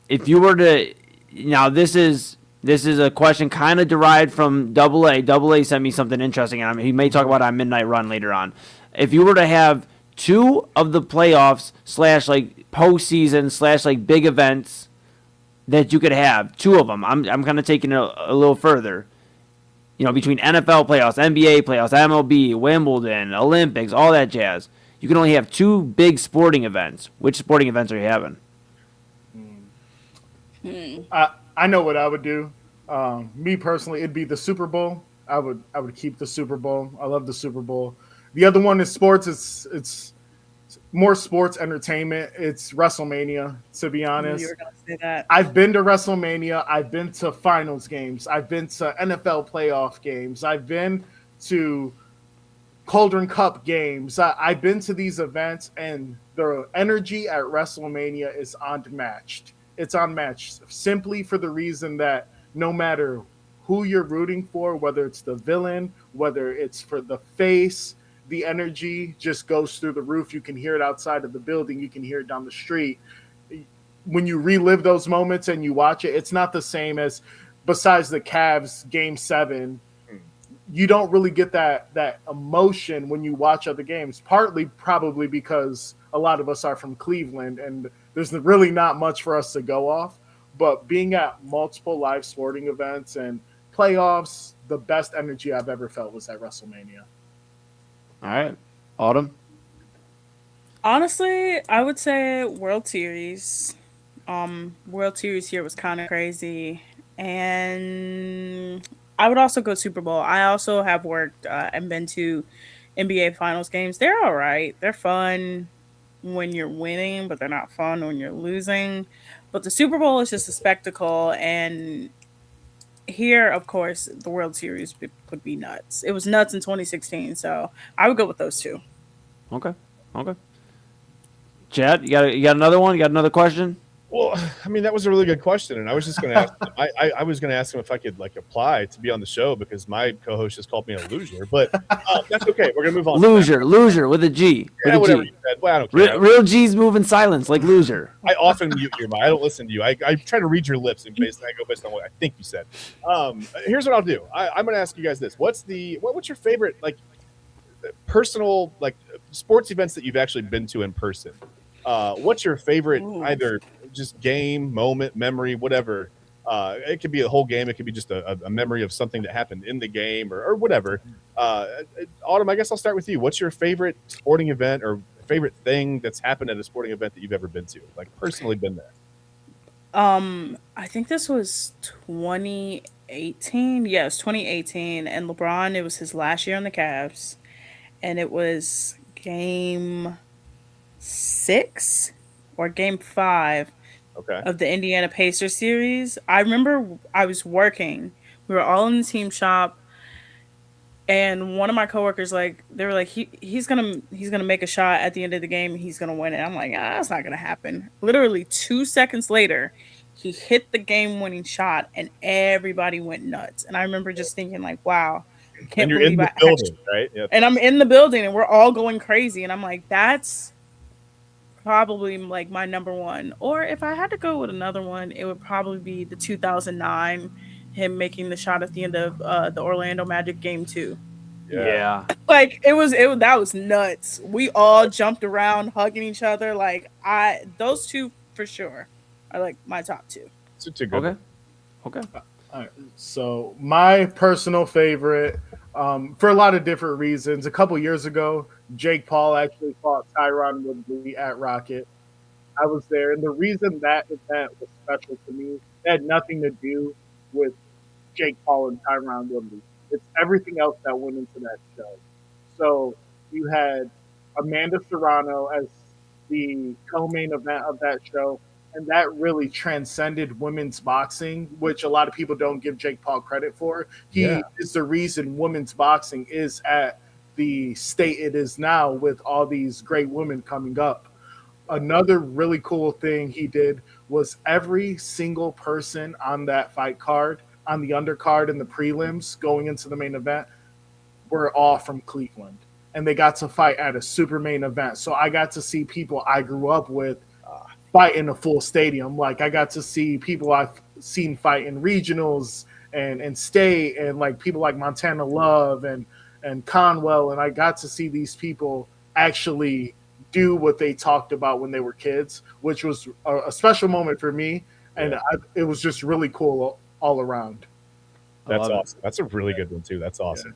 Speaker 1: If you were to, now this is a question kind of derived from Double A. Double A sent me something interesting, and he may talk about it on Midnight Run later on. If you were to have two of the playoffs / like postseason / like big events that you could have, two of them. I'm kind of taking it a little further. Between NFL playoffs, NBA playoffs, MLB, Wimbledon, Olympics, all that jazz. You can only have two big sporting events. Which sporting events are you having?
Speaker 4: I know what I would do. Me personally, it'd be the Super Bowl. I would keep the Super Bowl. I love the Super Bowl. The other one is sports. It's more sports entertainment. It's WrestleMania, to be honest.
Speaker 3: You were going to say that.
Speaker 4: I've been to WrestleMania. I've been to finals games. I've been to NFL playoff games. I've been to Cauldron Cup games. I've been to these events, and the energy at WrestleMania is unmatched. It's unmatched simply for the reason that no matter who you're rooting for, whether it's the villain, whether it's for the face, the energy just goes through the roof. You can hear it outside of the building. You can hear it down the street. When you relive those moments and you watch it, it's not the same as besides the Cavs Game 7. You don't really get that emotion when you watch other games, partly probably because a lot of us are from Cleveland and there's really not much for us to go off. But being at multiple live sporting events and playoffs, the best energy I've ever felt was at WrestleMania.
Speaker 1: All right. Autumn?
Speaker 3: Honestly, I would say World Series. World Series here was kind of crazy. And I would also go Super Bowl. I also have worked and been to NBA Finals games. They're all right. They're fun when you're winning, but they're not fun when you're losing. But the Super Bowl is just a spectacle. And here, of course, the World Series would be nuts. It was nuts in 2016. So I would go with those two.
Speaker 1: Okay. Chad, you got another one? You got another question?
Speaker 2: Well, I mean, that was a really good question, and I was just going to ask. I was going to ask him if I could like apply to be on the show because my co-host just called me a loser. But that's okay. We're going to move on.
Speaker 1: Loser with a G.
Speaker 2: Yeah,
Speaker 1: with a
Speaker 2: whatever
Speaker 1: G.
Speaker 2: you said. Well, I don't care.
Speaker 1: Real G's move in silence like loser.
Speaker 2: I often mute your mic. I don't listen to you. I try to read your lips and I go based on what I think you said. Here's what I'll do. I'm going to ask you guys this. What's your favorite like personal like sports events that you've actually been to in person? What's your favorite either just game, moment, memory, whatever? It could be a whole game. It could be just a memory of something that happened in the game or whatever. Autumn, I guess I'll start with you. What's your favorite sporting event or favorite thing that's happened at a sporting event that you've ever been to? Like personally been there?
Speaker 3: I think this was 2018. Yes, 2018. And LeBron, it was his last year on the Cavs. And it was game 6 or game 5
Speaker 2: Okay.
Speaker 3: of the Indiana Pacers series. I remember I was working. We were all in the team shop, and one of my coworkers they were like he's gonna make a shot at the end of the game. He's gonna win it. I'm like, that's not gonna happen. Literally 2 seconds later, he hit the game-winning shot, and everybody went nuts. And I remember just thinking like, wow,
Speaker 2: And you're in the building, right? Yeah.
Speaker 3: And I'm in the building, and we're all going crazy. And I'm like, that's probably like my number one. Or if I had to go with another one, it would probably be the 2009, him making the shot at the end of the Orlando Magic game 2.
Speaker 1: Yeah.
Speaker 3: Like that was nuts. We all jumped around hugging each other. Like those two for sure are like my top 2.
Speaker 2: It's too good.
Speaker 1: Okay.
Speaker 4: All right, so my personal favorite, for a lot of different reasons. A couple years ago, Jake Paul actually fought Tyron Woodley at Rocket. I was there, and the reason that event was special to me had nothing to do with Jake Paul and Tyron Woodley. It's everything else that went into that show. So you had Amanda Serrano as the co-main event of that show, and that really transcended women's boxing, which a lot of people don't give Jake Paul credit for. He is the reason women's boxing is at the state it is now with all these great women coming up. Another really cool thing he did was every single person on that fight card, on the undercard and the prelims going into the main event, were all from Cleveland. And they got to fight at a super main event. So I got to see people I grew up with fight in a full stadium. Like I got to see people I've seen fight in regionals and state, and like people like Montana Love and Conwell. And I got to see these people actually do what they talked about when they were kids, which was a special moment for me. And it was just really cool all around.
Speaker 2: That's awesome. That's a really good one too. That's awesome.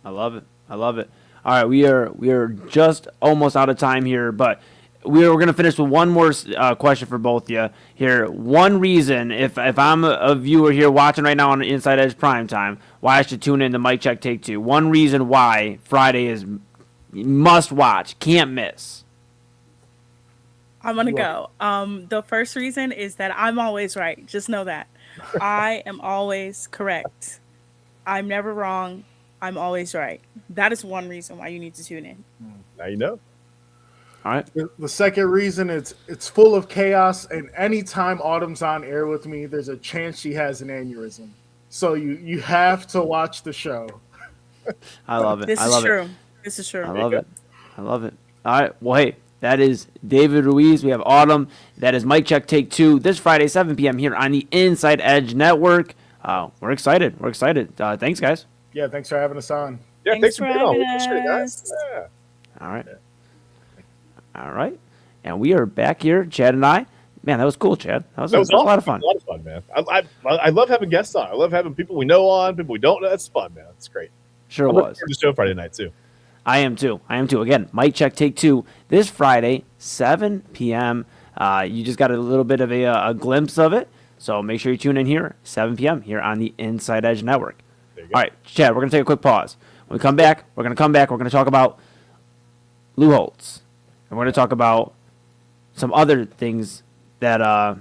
Speaker 1: I love it. All right, we are just almost out of time here, but we're going to finish with one more question for both of you here. One reason, if I'm a viewer here watching right now on Inside Edge Primetime, why I should tune in to Mic Check Take 2. One reason why Friday is must watch, can't miss.
Speaker 3: I'm going to go. The first reason is that I'm always right. Just know that. I am always correct. I'm never wrong. I'm always right. That is one reason why you need to tune in.
Speaker 2: Now you know.
Speaker 1: All right.
Speaker 4: The second reason, it's full of chaos, and anytime Autumn's on air with me, there's a chance she has an aneurysm. So you have to watch the show.
Speaker 1: I love it.
Speaker 3: This is true. This is true.
Speaker 1: I love it. All right. Well, hey, that is David Ruiz. We have Autumn. That is Mic Check Take 2 this Friday, 7 p.m. here on the Inside Edge Network. We're excited. Thanks, guys.
Speaker 4: Yeah, thanks for having us on.
Speaker 2: Yeah, thanks for being on.
Speaker 3: having
Speaker 2: We appreciate it, guys.
Speaker 3: us.
Speaker 2: Yeah.
Speaker 1: All right. And we are back here, Chad and I. Man, that was cool, Chad. That was
Speaker 2: awesome.
Speaker 1: a lot of fun.
Speaker 2: A lot of fun, man. I love having guests on. I love having people we know on, people we don't know. That's fun, man. It's great.
Speaker 1: Sure
Speaker 2: I'm
Speaker 1: was.
Speaker 2: looking forward to the show Friday night too.
Speaker 1: I am too. Again, Mic Check Take 2 this Friday, 7 p.m. You just got a little bit of a glimpse of it. So make sure you tune in here, 7 p.m. here on the Inside Edge Network.
Speaker 2: There you go.
Speaker 1: All right, Chad, we're going to take a quick pause. When we come back, we're going to talk about Lou Holtz. And we're going to talk about some other things that are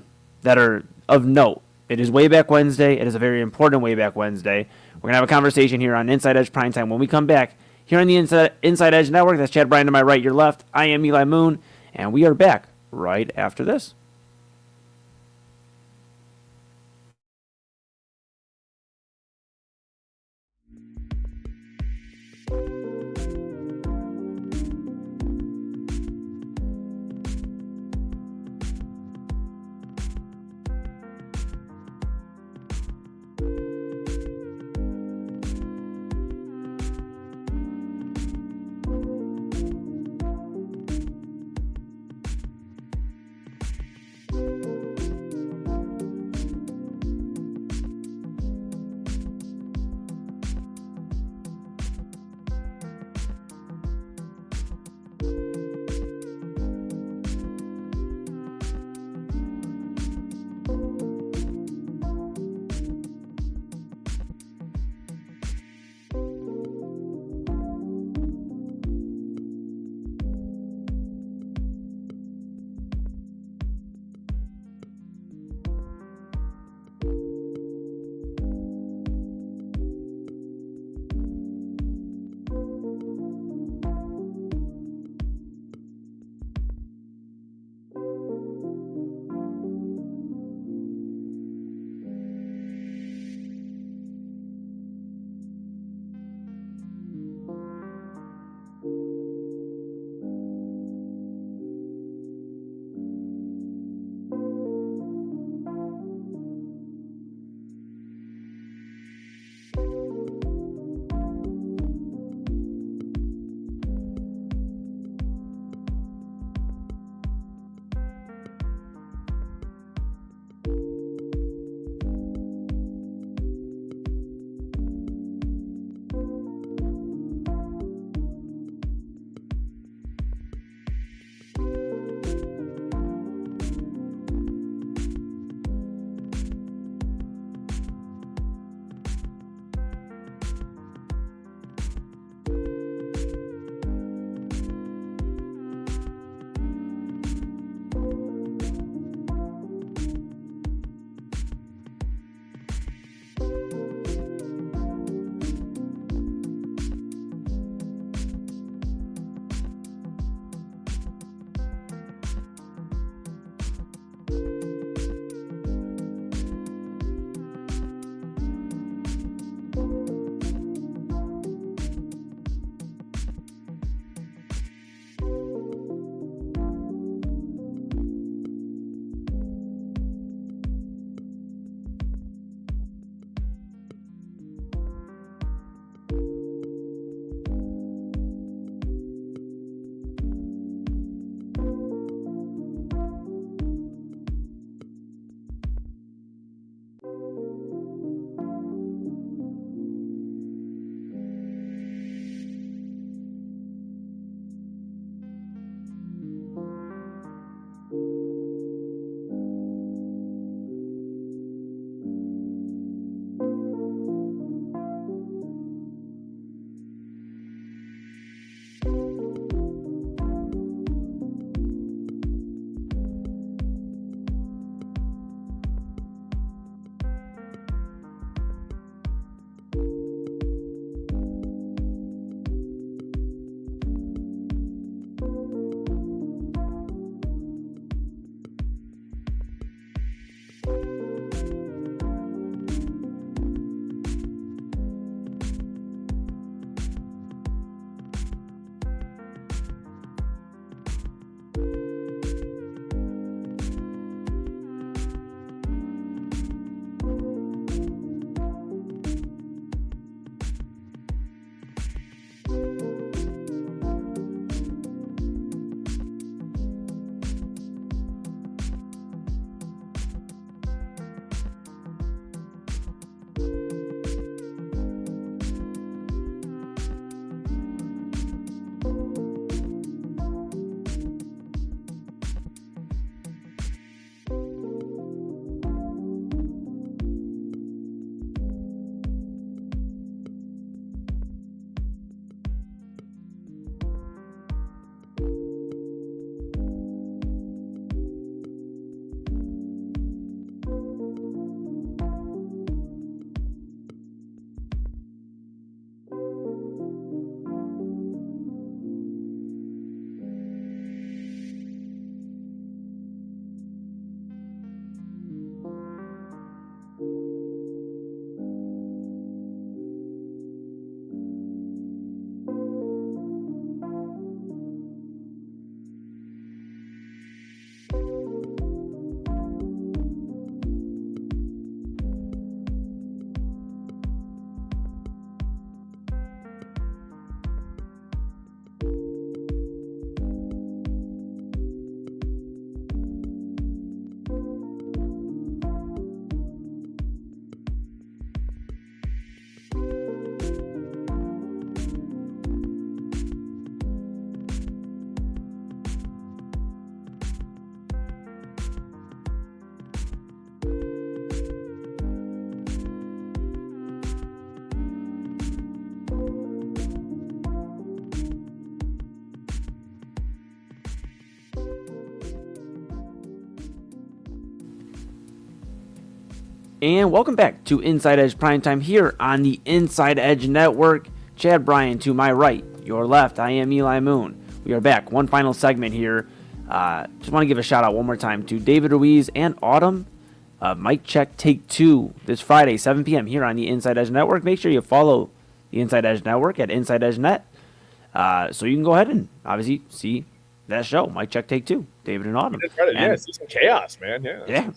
Speaker 1: of note. It is Wayback Wednesday. It is a very important Wayback Wednesday. We're going to have a conversation here on Inside Edge Primetime when we come back here on the Inside Edge Network. That's Chad Bryan to my right, your left. I am Eli Moon, and we are back right after this. And welcome back to Inside Edge Primetime here on the Inside Edge Network. Chad Bryan to my right, your left, I am Eli Moon. We are back. One final segment here. Just want to give a shout out one more time to David Ruiz and Autumn. Mic check take 2 this Friday, 7 p.m. here on the Inside Edge Network. Make sure you follow the Inside Edge Network at Inside Edge Net. So you can go ahead and obviously see that show, Mic check take 2, David and Autumn.
Speaker 2: Yeah, it's some chaos, man.
Speaker 1: Yeah.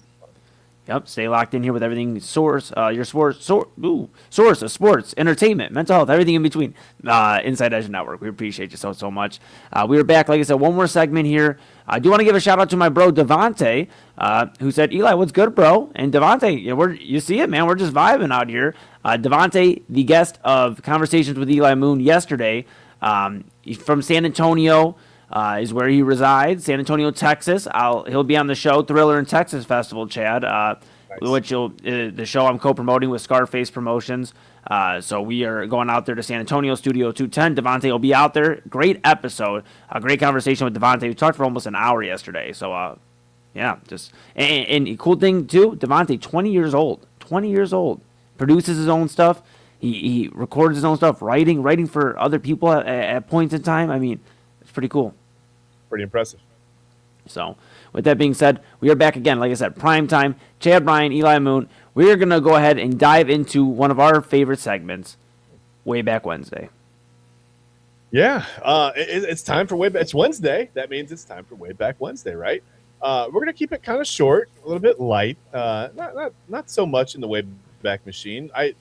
Speaker 1: Yep, stay locked in here with everything source, your source of sports, entertainment, mental health, everything in between. Inside Edge Network. We appreciate you so much. We are back, like I said, one more segment here. I do want to give a shout out to my bro Devontae, who said, "Eli, what's good, bro?" And Devontae, you see it, man. We're just vibing out here. Devontae, the guest of Conversations with Eli Moon yesterday, he's from San Antonio. Is where he resides, San Antonio, Texas. He'll be on the show Thriller in Texas Festival, Chad, nice. Which the show I'm co-promoting with Scarface Promotions. So we are going out there to San Antonio, Studio 210. Devontae will be out there. Great episode, a great conversation with Devontae. We talked for almost an hour yesterday. So yeah, just and a cool thing too. Devontae, 20 years old, produces his own stuff. He records his own stuff, writing for other people at points in time. I mean, it's pretty cool.
Speaker 2: Pretty impressive.
Speaker 1: So, with that being said, we are back again. Like I said, prime time. Chad Bryan, Eli Moon. We are going to go ahead and dive into one of our favorite segments, Wayback Wednesday.
Speaker 2: Yeah, it's time for Wayback. It's Wednesday. That means it's time for Wayback Wednesday, right? We're going to keep it kind of short, a little bit light. Not so much in the Wayback Machine. I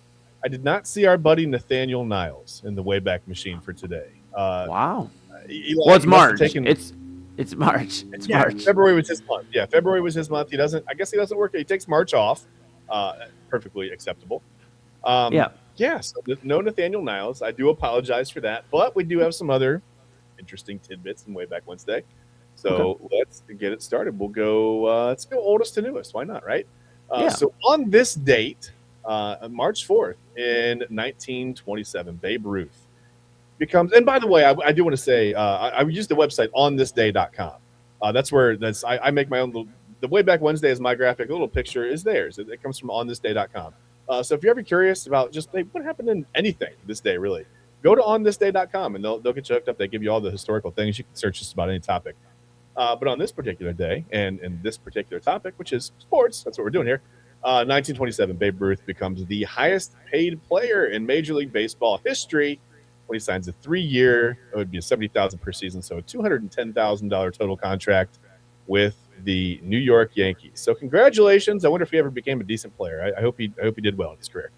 Speaker 2: did not see our buddy Nathaniel Niles in the Wayback Machine for today.
Speaker 1: Wow.
Speaker 2: Eli,
Speaker 1: well, it's March. It's March. March.
Speaker 2: February was his month. Yeah, February was his month. I guess he doesn't work. He takes March off. Perfectly acceptable. Yeah, so no Nathaniel Niles. I do apologize for that. But we do have some other interesting tidbits in Wayback Wednesday. So Let's get it started. We'll go, let's go oldest to newest. Why not, right? So on this date, March 4th in 1927, Babe Ruth becomes, and by the way, I do want to say, I use the website onthisday.com. That's where I make my own the Wayback Wednesday is my graphic. A little picture is theirs. It comes from onthisday.com. So if you're ever curious about just what happened in anything this day, really, go to onthisday.com and they'll get you hooked up. They give you all the historical things. You can search just about any topic. But on this particular day and this particular topic, which is sports, that's what we're doing here. 1927, Babe Ruth becomes the highest paid player in Major League Baseball history when he signs a 3-year, it would be $70,000 per season, so a $210,000 total contract with the New York Yankees. So congratulations! I wonder if he ever became a decent player. I hope he did well in his career.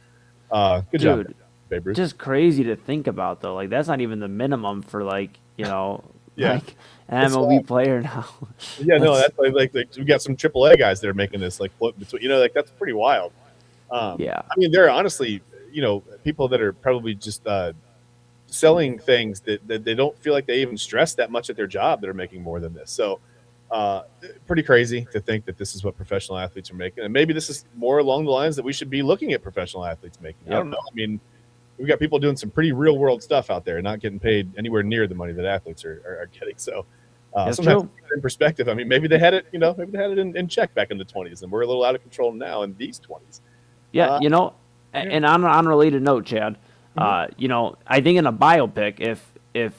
Speaker 2: Good job, Babe Ruth.
Speaker 1: Just crazy to think about though. Like that's not even the minimum for like an MLB player now.
Speaker 2: Yeah, no, that's like we got some AAA guys that are making this like flip between. That's pretty wild. I mean, there are honestly people that are probably just selling things that they don't feel like they even stress that much at their job that are making more than this. So pretty crazy to think that this is what professional athletes are making. And maybe this is more along the lines that we should be looking at professional athletes making. I don't know. I mean, we've got people doing some pretty real world stuff out there, not getting paid anywhere near the money that athletes are getting. So sometimes in perspective, I mean, maybe they had it, in check back in the 20s and we're a little out of control now in these 20s.
Speaker 1: Yeah. And on an unrelated note, Chad, I think in a biopic, if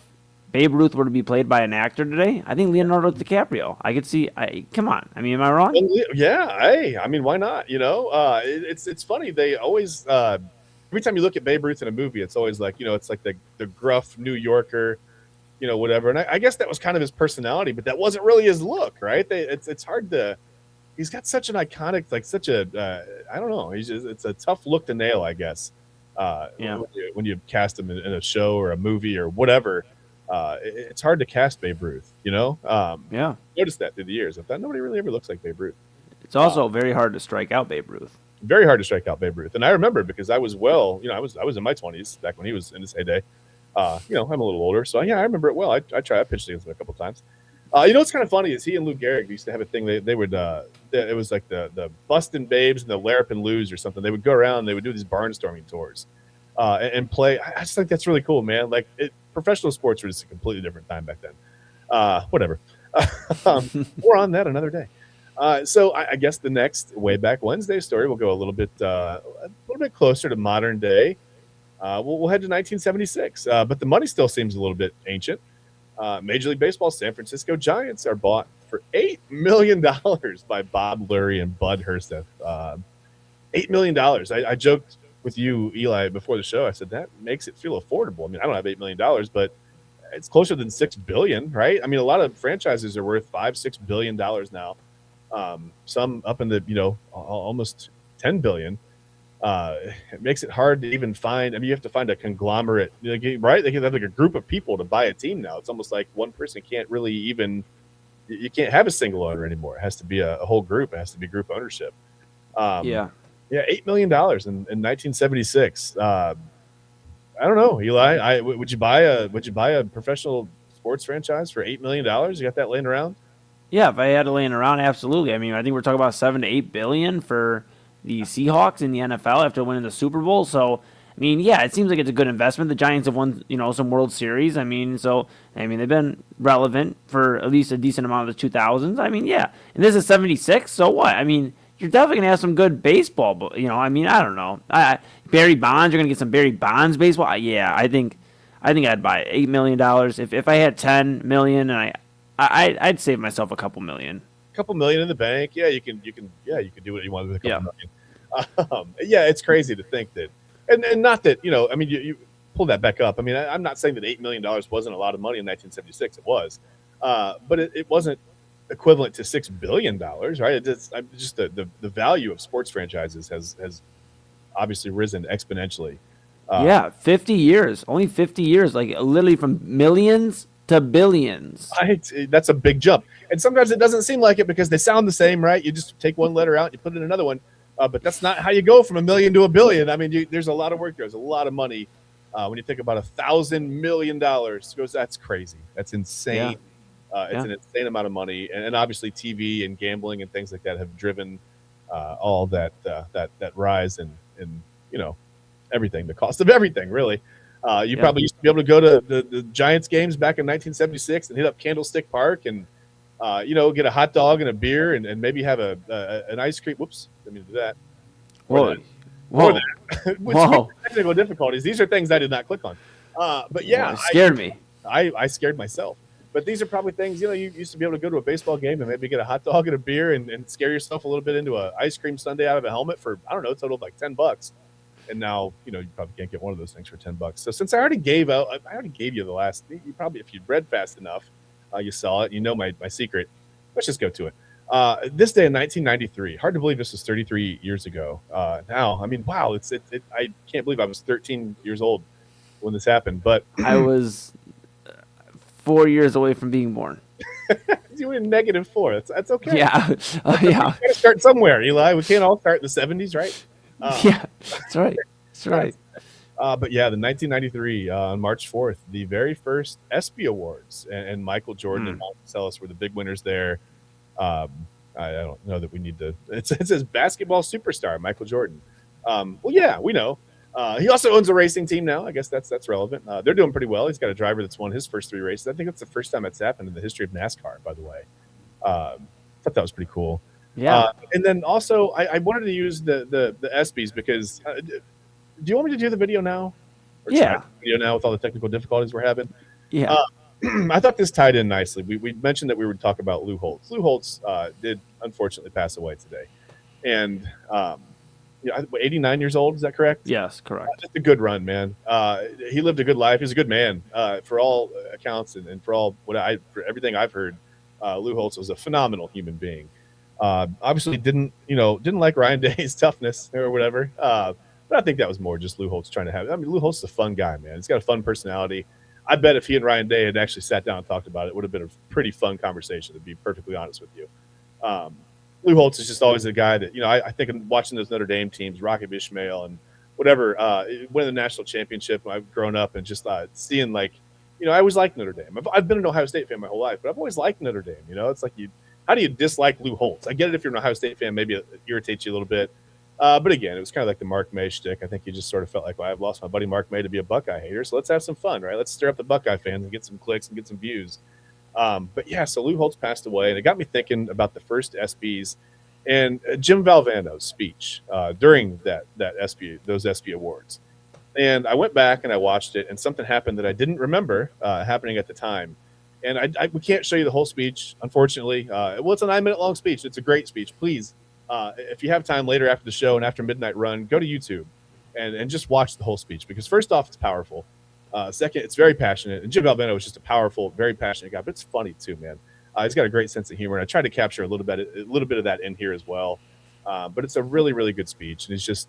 Speaker 1: Babe Ruth were to be played by an actor today, I think Leonardo DiCaprio. I could see. Come on. I mean, am I wrong?
Speaker 2: Yeah. Hey, I mean, why not? It's funny. They always every time you look at Babe Ruth in a movie, it's always like it's like the gruff New Yorker, whatever. And I guess that was kind of his personality, but that wasn't really his look, right? It's hard to. He's got such an iconic, like such a I don't know. It's a tough look to nail, I guess. When you cast him in a show or a movie or whatever, it's hard to cast Babe Ruth. Noticed that through the years. I thought nobody really ever looks like Babe Ruth.
Speaker 1: It's also very hard to strike out Babe Ruth.
Speaker 2: Very hard to strike out Babe Ruth, and I remember because I was I was in my 20s back when he was in his heyday. I'm a little older, so I remember it well. I pitched against him a couple times. What's kind of funny is he and Lou Gehrig used to have a thing. They would it was like the Bustin' Babes and the Larapin Lou's or something. They would go around and they would do these barnstorming tours and play. I just think that's really cool, man. Like professional sports were just a completely different time back then. Whatever. More on that another day. So I guess the next Wayback Wednesday story will go a little bit closer to modern day. We'll head to 1976, but the money still seems a little bit ancient. Major League Baseball San Francisco Giants are bought for $8 million by Bob Lurie and Bud Herseth. $8 million. I joked with you, Eli, before the show. I said that makes it feel affordable. I mean, I don't have $8 million, but it's closer than $6 billion, right? I mean, a lot of franchises are worth $5-6 billion now. Some up in the almost 10 billion. It makes it hard to even find. I mean, you have to find a conglomerate, right? They can have like a group of people to buy a team now. It's almost like one person can't really even. You can't have a single owner anymore. It has to be a whole group. It has to be group ownership.
Speaker 1: Yeah.
Speaker 2: $8 million in 1976. I don't know, Eli. Would you buy a professional sports franchise for $8 million? You got that laying around?
Speaker 1: Yeah, if I had it laying around, absolutely. I mean, I think we're talking about 7 to 8 billion for the Seahawks in the NFL after winning the Super Bowl. So, I mean, yeah, it seems like it's a good investment. The Giants have won, some World Series. I mean, they've been relevant for at least a decent amount of the 2000s. I mean, yeah, and this is 76. So what? I mean, you're definitely gonna have some good baseball. But I mean, I don't know. Barry Bonds, you're gonna get some Barry Bonds baseball. Yeah, I think I'd buy $8 million if I had 10 million, and I'd save myself a couple million.
Speaker 2: A couple million in the bank. Yeah, you can do what you want with a couple million. Yeah, it's crazy to think that, and not that I mean, you pull that back up. I mean, I'm not saying that $8 million wasn't a lot of money in 1976. It was, but it wasn't equivalent to $6 billion, right? It's just the value of sports franchises has obviously risen exponentially.
Speaker 1: 50 years, only 50 years, like literally from millions to billions.
Speaker 2: That's a big jump. And sometimes it doesn't seem like it because they sound the same, right? You just take one letter out and you put in another one. But that's not how you go from $1 million to $1 billion. I mean, there's a lot of work there. There's a lot of money. When you think about $1,000 million, that's crazy. That's insane. It's an insane amount of money. And obviously TV and gambling and things like that have driven all that rise in everything, the cost of everything, really. You probably used to be able to go to the Giants games back in 1976 and hit up Candlestick Park and get a hot dog and a beer and maybe have an ice cream. Whoops, didn't mean to do that.
Speaker 1: Whoa.
Speaker 2: Whoa. Technical difficulties. These are things I did not click on. But yeah,
Speaker 1: it scared me.
Speaker 2: I scared myself. But these are probably things, you used to be able to go to a baseball game and maybe get a hot dog and a beer and scare yourself a little bit into an ice cream sundae out of a helmet for, I don't know, total of like $10. And now, you probably can't get one of those things for $10. So since I already gave you the last, you probably, if you'd read fast enough, you saw it, my secret. Let's just go to it. This day in 1993, hard to believe this was 33 years ago. Now, I mean, wow, I can't believe I was 13 years old when this happened, but
Speaker 1: I was 4 years away from being born.
Speaker 2: You were in -4. That's okay.
Speaker 1: Yeah.
Speaker 2: We gotta start somewhere, Eli. We can't all start in the 70s, right?
Speaker 1: Yeah, that's right. That's right.
Speaker 2: But yeah, the 1993 on March 4th, the very first ESPY Awards, and Michael Jordan and Monticello were the big winners there. I don't know that we need to. It says basketball superstar Michael Jordan. Well, yeah, we know. He also owns a racing team now. I guess that's relevant. They're doing pretty well. He's got a driver that's won his first 3 races. I think that's the first time it's happened in the history of NASCAR, by the way. Thought that was pretty cool.
Speaker 1: Yeah.
Speaker 2: And then also, I wanted to use the ESPYs because do you want me to do the video now? Or
Speaker 1: yeah.
Speaker 2: The video now with all the technical difficulties we're having?
Speaker 1: Yeah.
Speaker 2: I thought this tied in nicely. We mentioned that we would talk about Lou Holtz. Lou Holtz did unfortunately pass away today. And 89 years old, is that correct?
Speaker 1: Yes, correct.
Speaker 2: Just a good run, man. He lived a good life. He was a good man for all accounts and for everything I've heard. Lou Holtz was a phenomenal human being. Obviously didn't like Ryan Day's toughness or whatever. But I think that was more just Lou Holtz trying to have. I mean, Lou Holtz is a fun guy, man. He's got a fun personality. I bet if he and Ryan Day had actually sat down and talked about it would have been a pretty fun conversation, to be perfectly honest with you. Lou Holtz is just always a guy that, I think in watching those Notre Dame teams, Rocket Ishmael and whatever, winning the national championship, I've grown up and just seeing I always liked Notre Dame. I've been an Ohio State fan my whole life, but I've always liked Notre Dame. It's like how do you dislike Lou Holtz? I get it if you're an Ohio State fan, maybe it irritates you a little bit. But again, it was kind of like the Mark May shtick. I think you just sort of felt like, well, I've lost my buddy Mark May to be a Buckeye hater, so let's have some fun, right? Let's stir up the Buckeye fans and get some clicks and get some views. But yeah, so Lou Holtz passed away, and it got me thinking about the first ESPYs and Jim Valvano's speech during those ESPY awards. And I went back and I watched it, and something happened that I didn't remember happening at the time. And we can't show you the whole speech, unfortunately. Well, it's a 9-minute long speech. It's a great speech. Please, if you have time later after the show and after Midnight Run, go to YouTube and just watch the whole speech, because first off, it's powerful. Second, it's very passionate. And Jim Valvano is just a powerful, very passionate guy, but it's funny too, man. He's got a great sense of humor, and I tried to capture a little bit of that in here as well. But it's a really, really good speech, and it's just,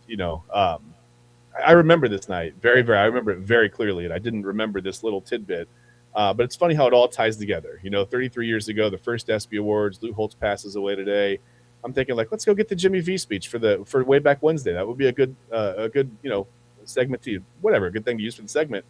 Speaker 2: I remember this night I remember it very clearly, and I didn't remember this little tidbit. But it's funny how it all ties together. 33 years ago, the first ESPY Awards, Lou Holtz passes away today. I'm thinking, like, let's go get the Jimmy V speech for Wayback Wednesday. That would be a good segment to whatever, a good thing to use for the segment.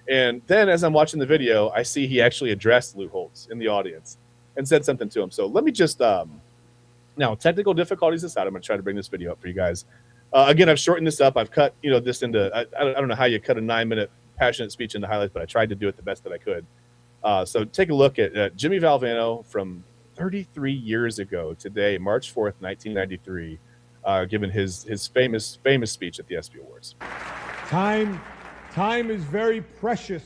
Speaker 2: And then as I'm watching the video, I see he actually addressed Lou Holtz in the audience and said something to him. So let me just now, technical difficulties aside, I'm going to try to bring this video up for you guys. Again, I've shortened this up. I've cut this into I don't know how you cut a 9-minute passionate speech into highlights, but I tried to do it the best that I could. So take a look at Jimmy Valvano from 33 years ago today, March 4th, 1993, giving his famous speech at the ESPY Awards.
Speaker 5: Time is very precious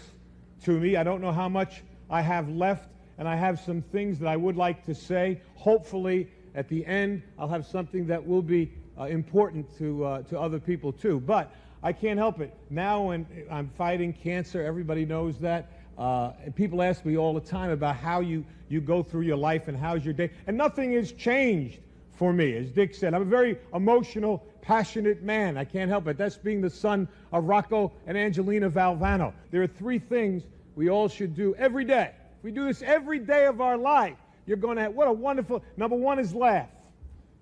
Speaker 5: to me. I don't know how much I have left, and I have some things that I would like to say. Hopefully, at the end, I'll have something that will be important to other people too. But I can't help it. Now when I'm fighting cancer, everybody knows that. And people ask me all the time about how you go through your life and how's your day. And nothing has changed for me. As Dick said, I'm a very emotional, passionate man. I can't help it. That's being the son of Rocco and Angelina Valvano. There are 3 things we all should do every day. If we do this every day of our life, you're going to have, what a wonderful, number 1 is laugh.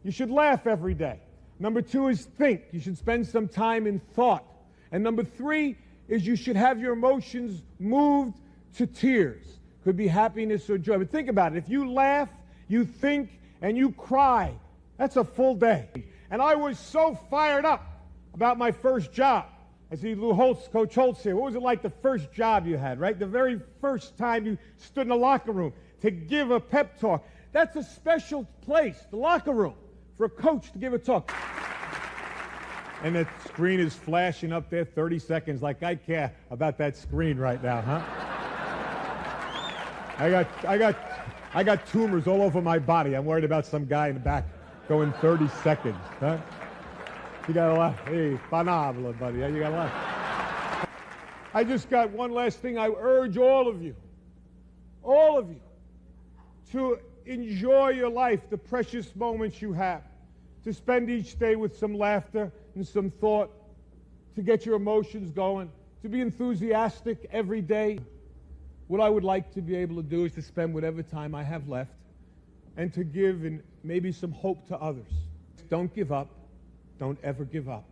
Speaker 5: You should laugh every day. Number 2 is think. You should spend some time in thought. And number 3 is you should have your emotions moved to tears. Could be happiness or joy. But think about it. If you laugh, you think, and you cry, that's a full day. And I was so fired up about my first job. I see Lou Holtz, Coach Holtz here. What was it like the first job you had, right? The very first time you stood in the locker room to give a pep talk. That's a special place, the locker room, for a coach to give a talk. And the screen is flashing up there 30 seconds like I care about that screen right now, huh? I got tumors all over my body. I'm worried about some guy in the back going 30 seconds, huh? You got a lot. Hey, fanabla, buddy. You got a lot. I just got one last thing. I urge all of you, to enjoy your life, the precious moments you have, to spend each day with some laughter and some thought, to get your emotions going, to be enthusiastic every day. What I would like to be able to do is to spend whatever time I have left and to give and maybe some hope to others. Don't give up. Don't ever give up.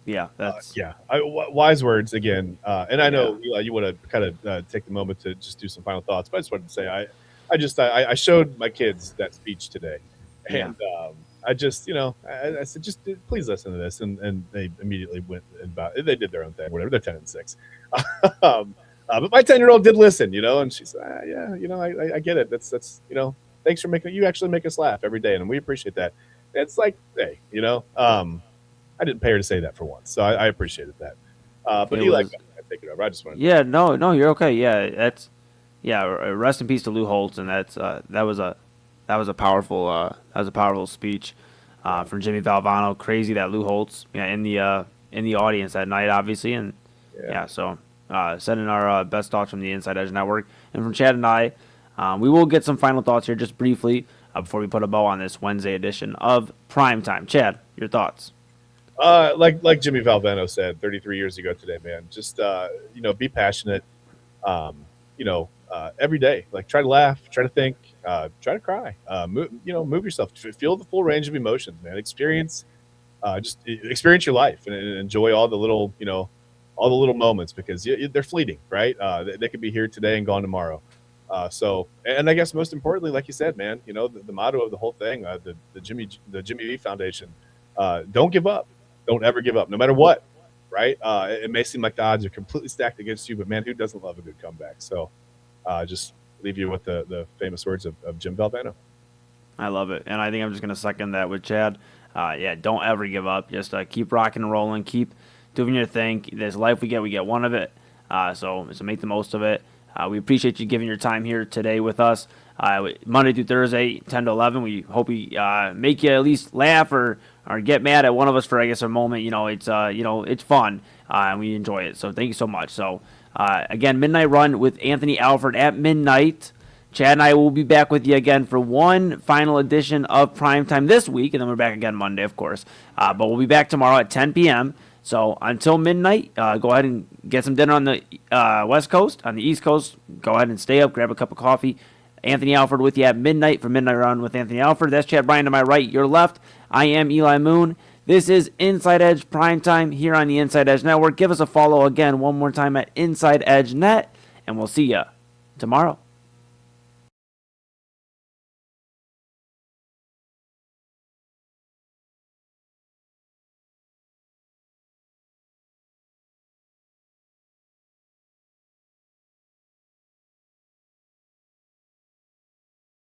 Speaker 1: Yeah, that's
Speaker 2: wise words again. And I know Eli, you want to kind of take the moment to just do some final thoughts, but I just wanted to say I showed my kids that speech today, and I just I said just please listen to this, and they immediately went about they did their own thing, whatever. They're 10 and 6. But my 10-year-old did listen, and she said, I get it. That's thanks for you actually make us laugh every day, and we appreciate that. It's like, hey, I didn't pay her to say that for once, so I appreciated that. But Eli, I take it over. I just wanted.
Speaker 1: Yeah, no, you're okay. Yeah, rest in peace to Lou Holtz, and that was a powerful speech from Jimmy Valvano. Crazy that Lou Holtz in the audience that night, obviously, and so sending our best thoughts from the InsideEdge Network and from Chad and I. We will get some final thoughts here just briefly before we put a bow on this Wednesday edition of Primetime. Chad, your thoughts?
Speaker 2: Like Jimmy Valvano said 33 years ago today, man, just, be passionate, every day, like try to laugh, try to think, try to cry, move yourself, feel the full range of emotions, man, experience your life and enjoy all the little moments, because they're fleeting, right? They could be here today and gone tomorrow. And I guess most importantly, like you said, man, you know, the motto of the whole thing, the Jimmy V Foundation, don't give up, don't ever give up, no matter what, right? It may seem like the odds are completely stacked against you, but man, who doesn't love a good comeback? So, just leave you with the famous words of Jim Valvano.
Speaker 1: I love it, and I think I'm just going to second that with Chad. Yeah, don't ever give up. Just keep rocking and rolling. Keep doing your thing. This life we get one of it. So make the most of it. We appreciate you giving your time here today with us. Monday through Thursday, 10 to 11. We hope we make you at least laugh or get mad at one of us for, I guess, a moment. It's fun, and we enjoy it. So thank you so much. So, again, Midnight Run with Anthony Alford at midnight. Chad and I will be back with you again for one final edition of Primetime this week, and then we're back again Monday, of course. But we'll be back tomorrow at 10 p.m. So until midnight, go ahead and get some dinner on the West Coast. On the East Coast, go ahead and stay up, grab a cup of coffee. Anthony Alford with you at midnight for Midnight Run with Anthony Alford. That's Chad Bryan to my right, your left. I am Eli Moon. This is Inside Edge Primetime here on the Inside Edge Network. Give us a follow again one more time at Inside Edge Net, and we'll see you tomorrow.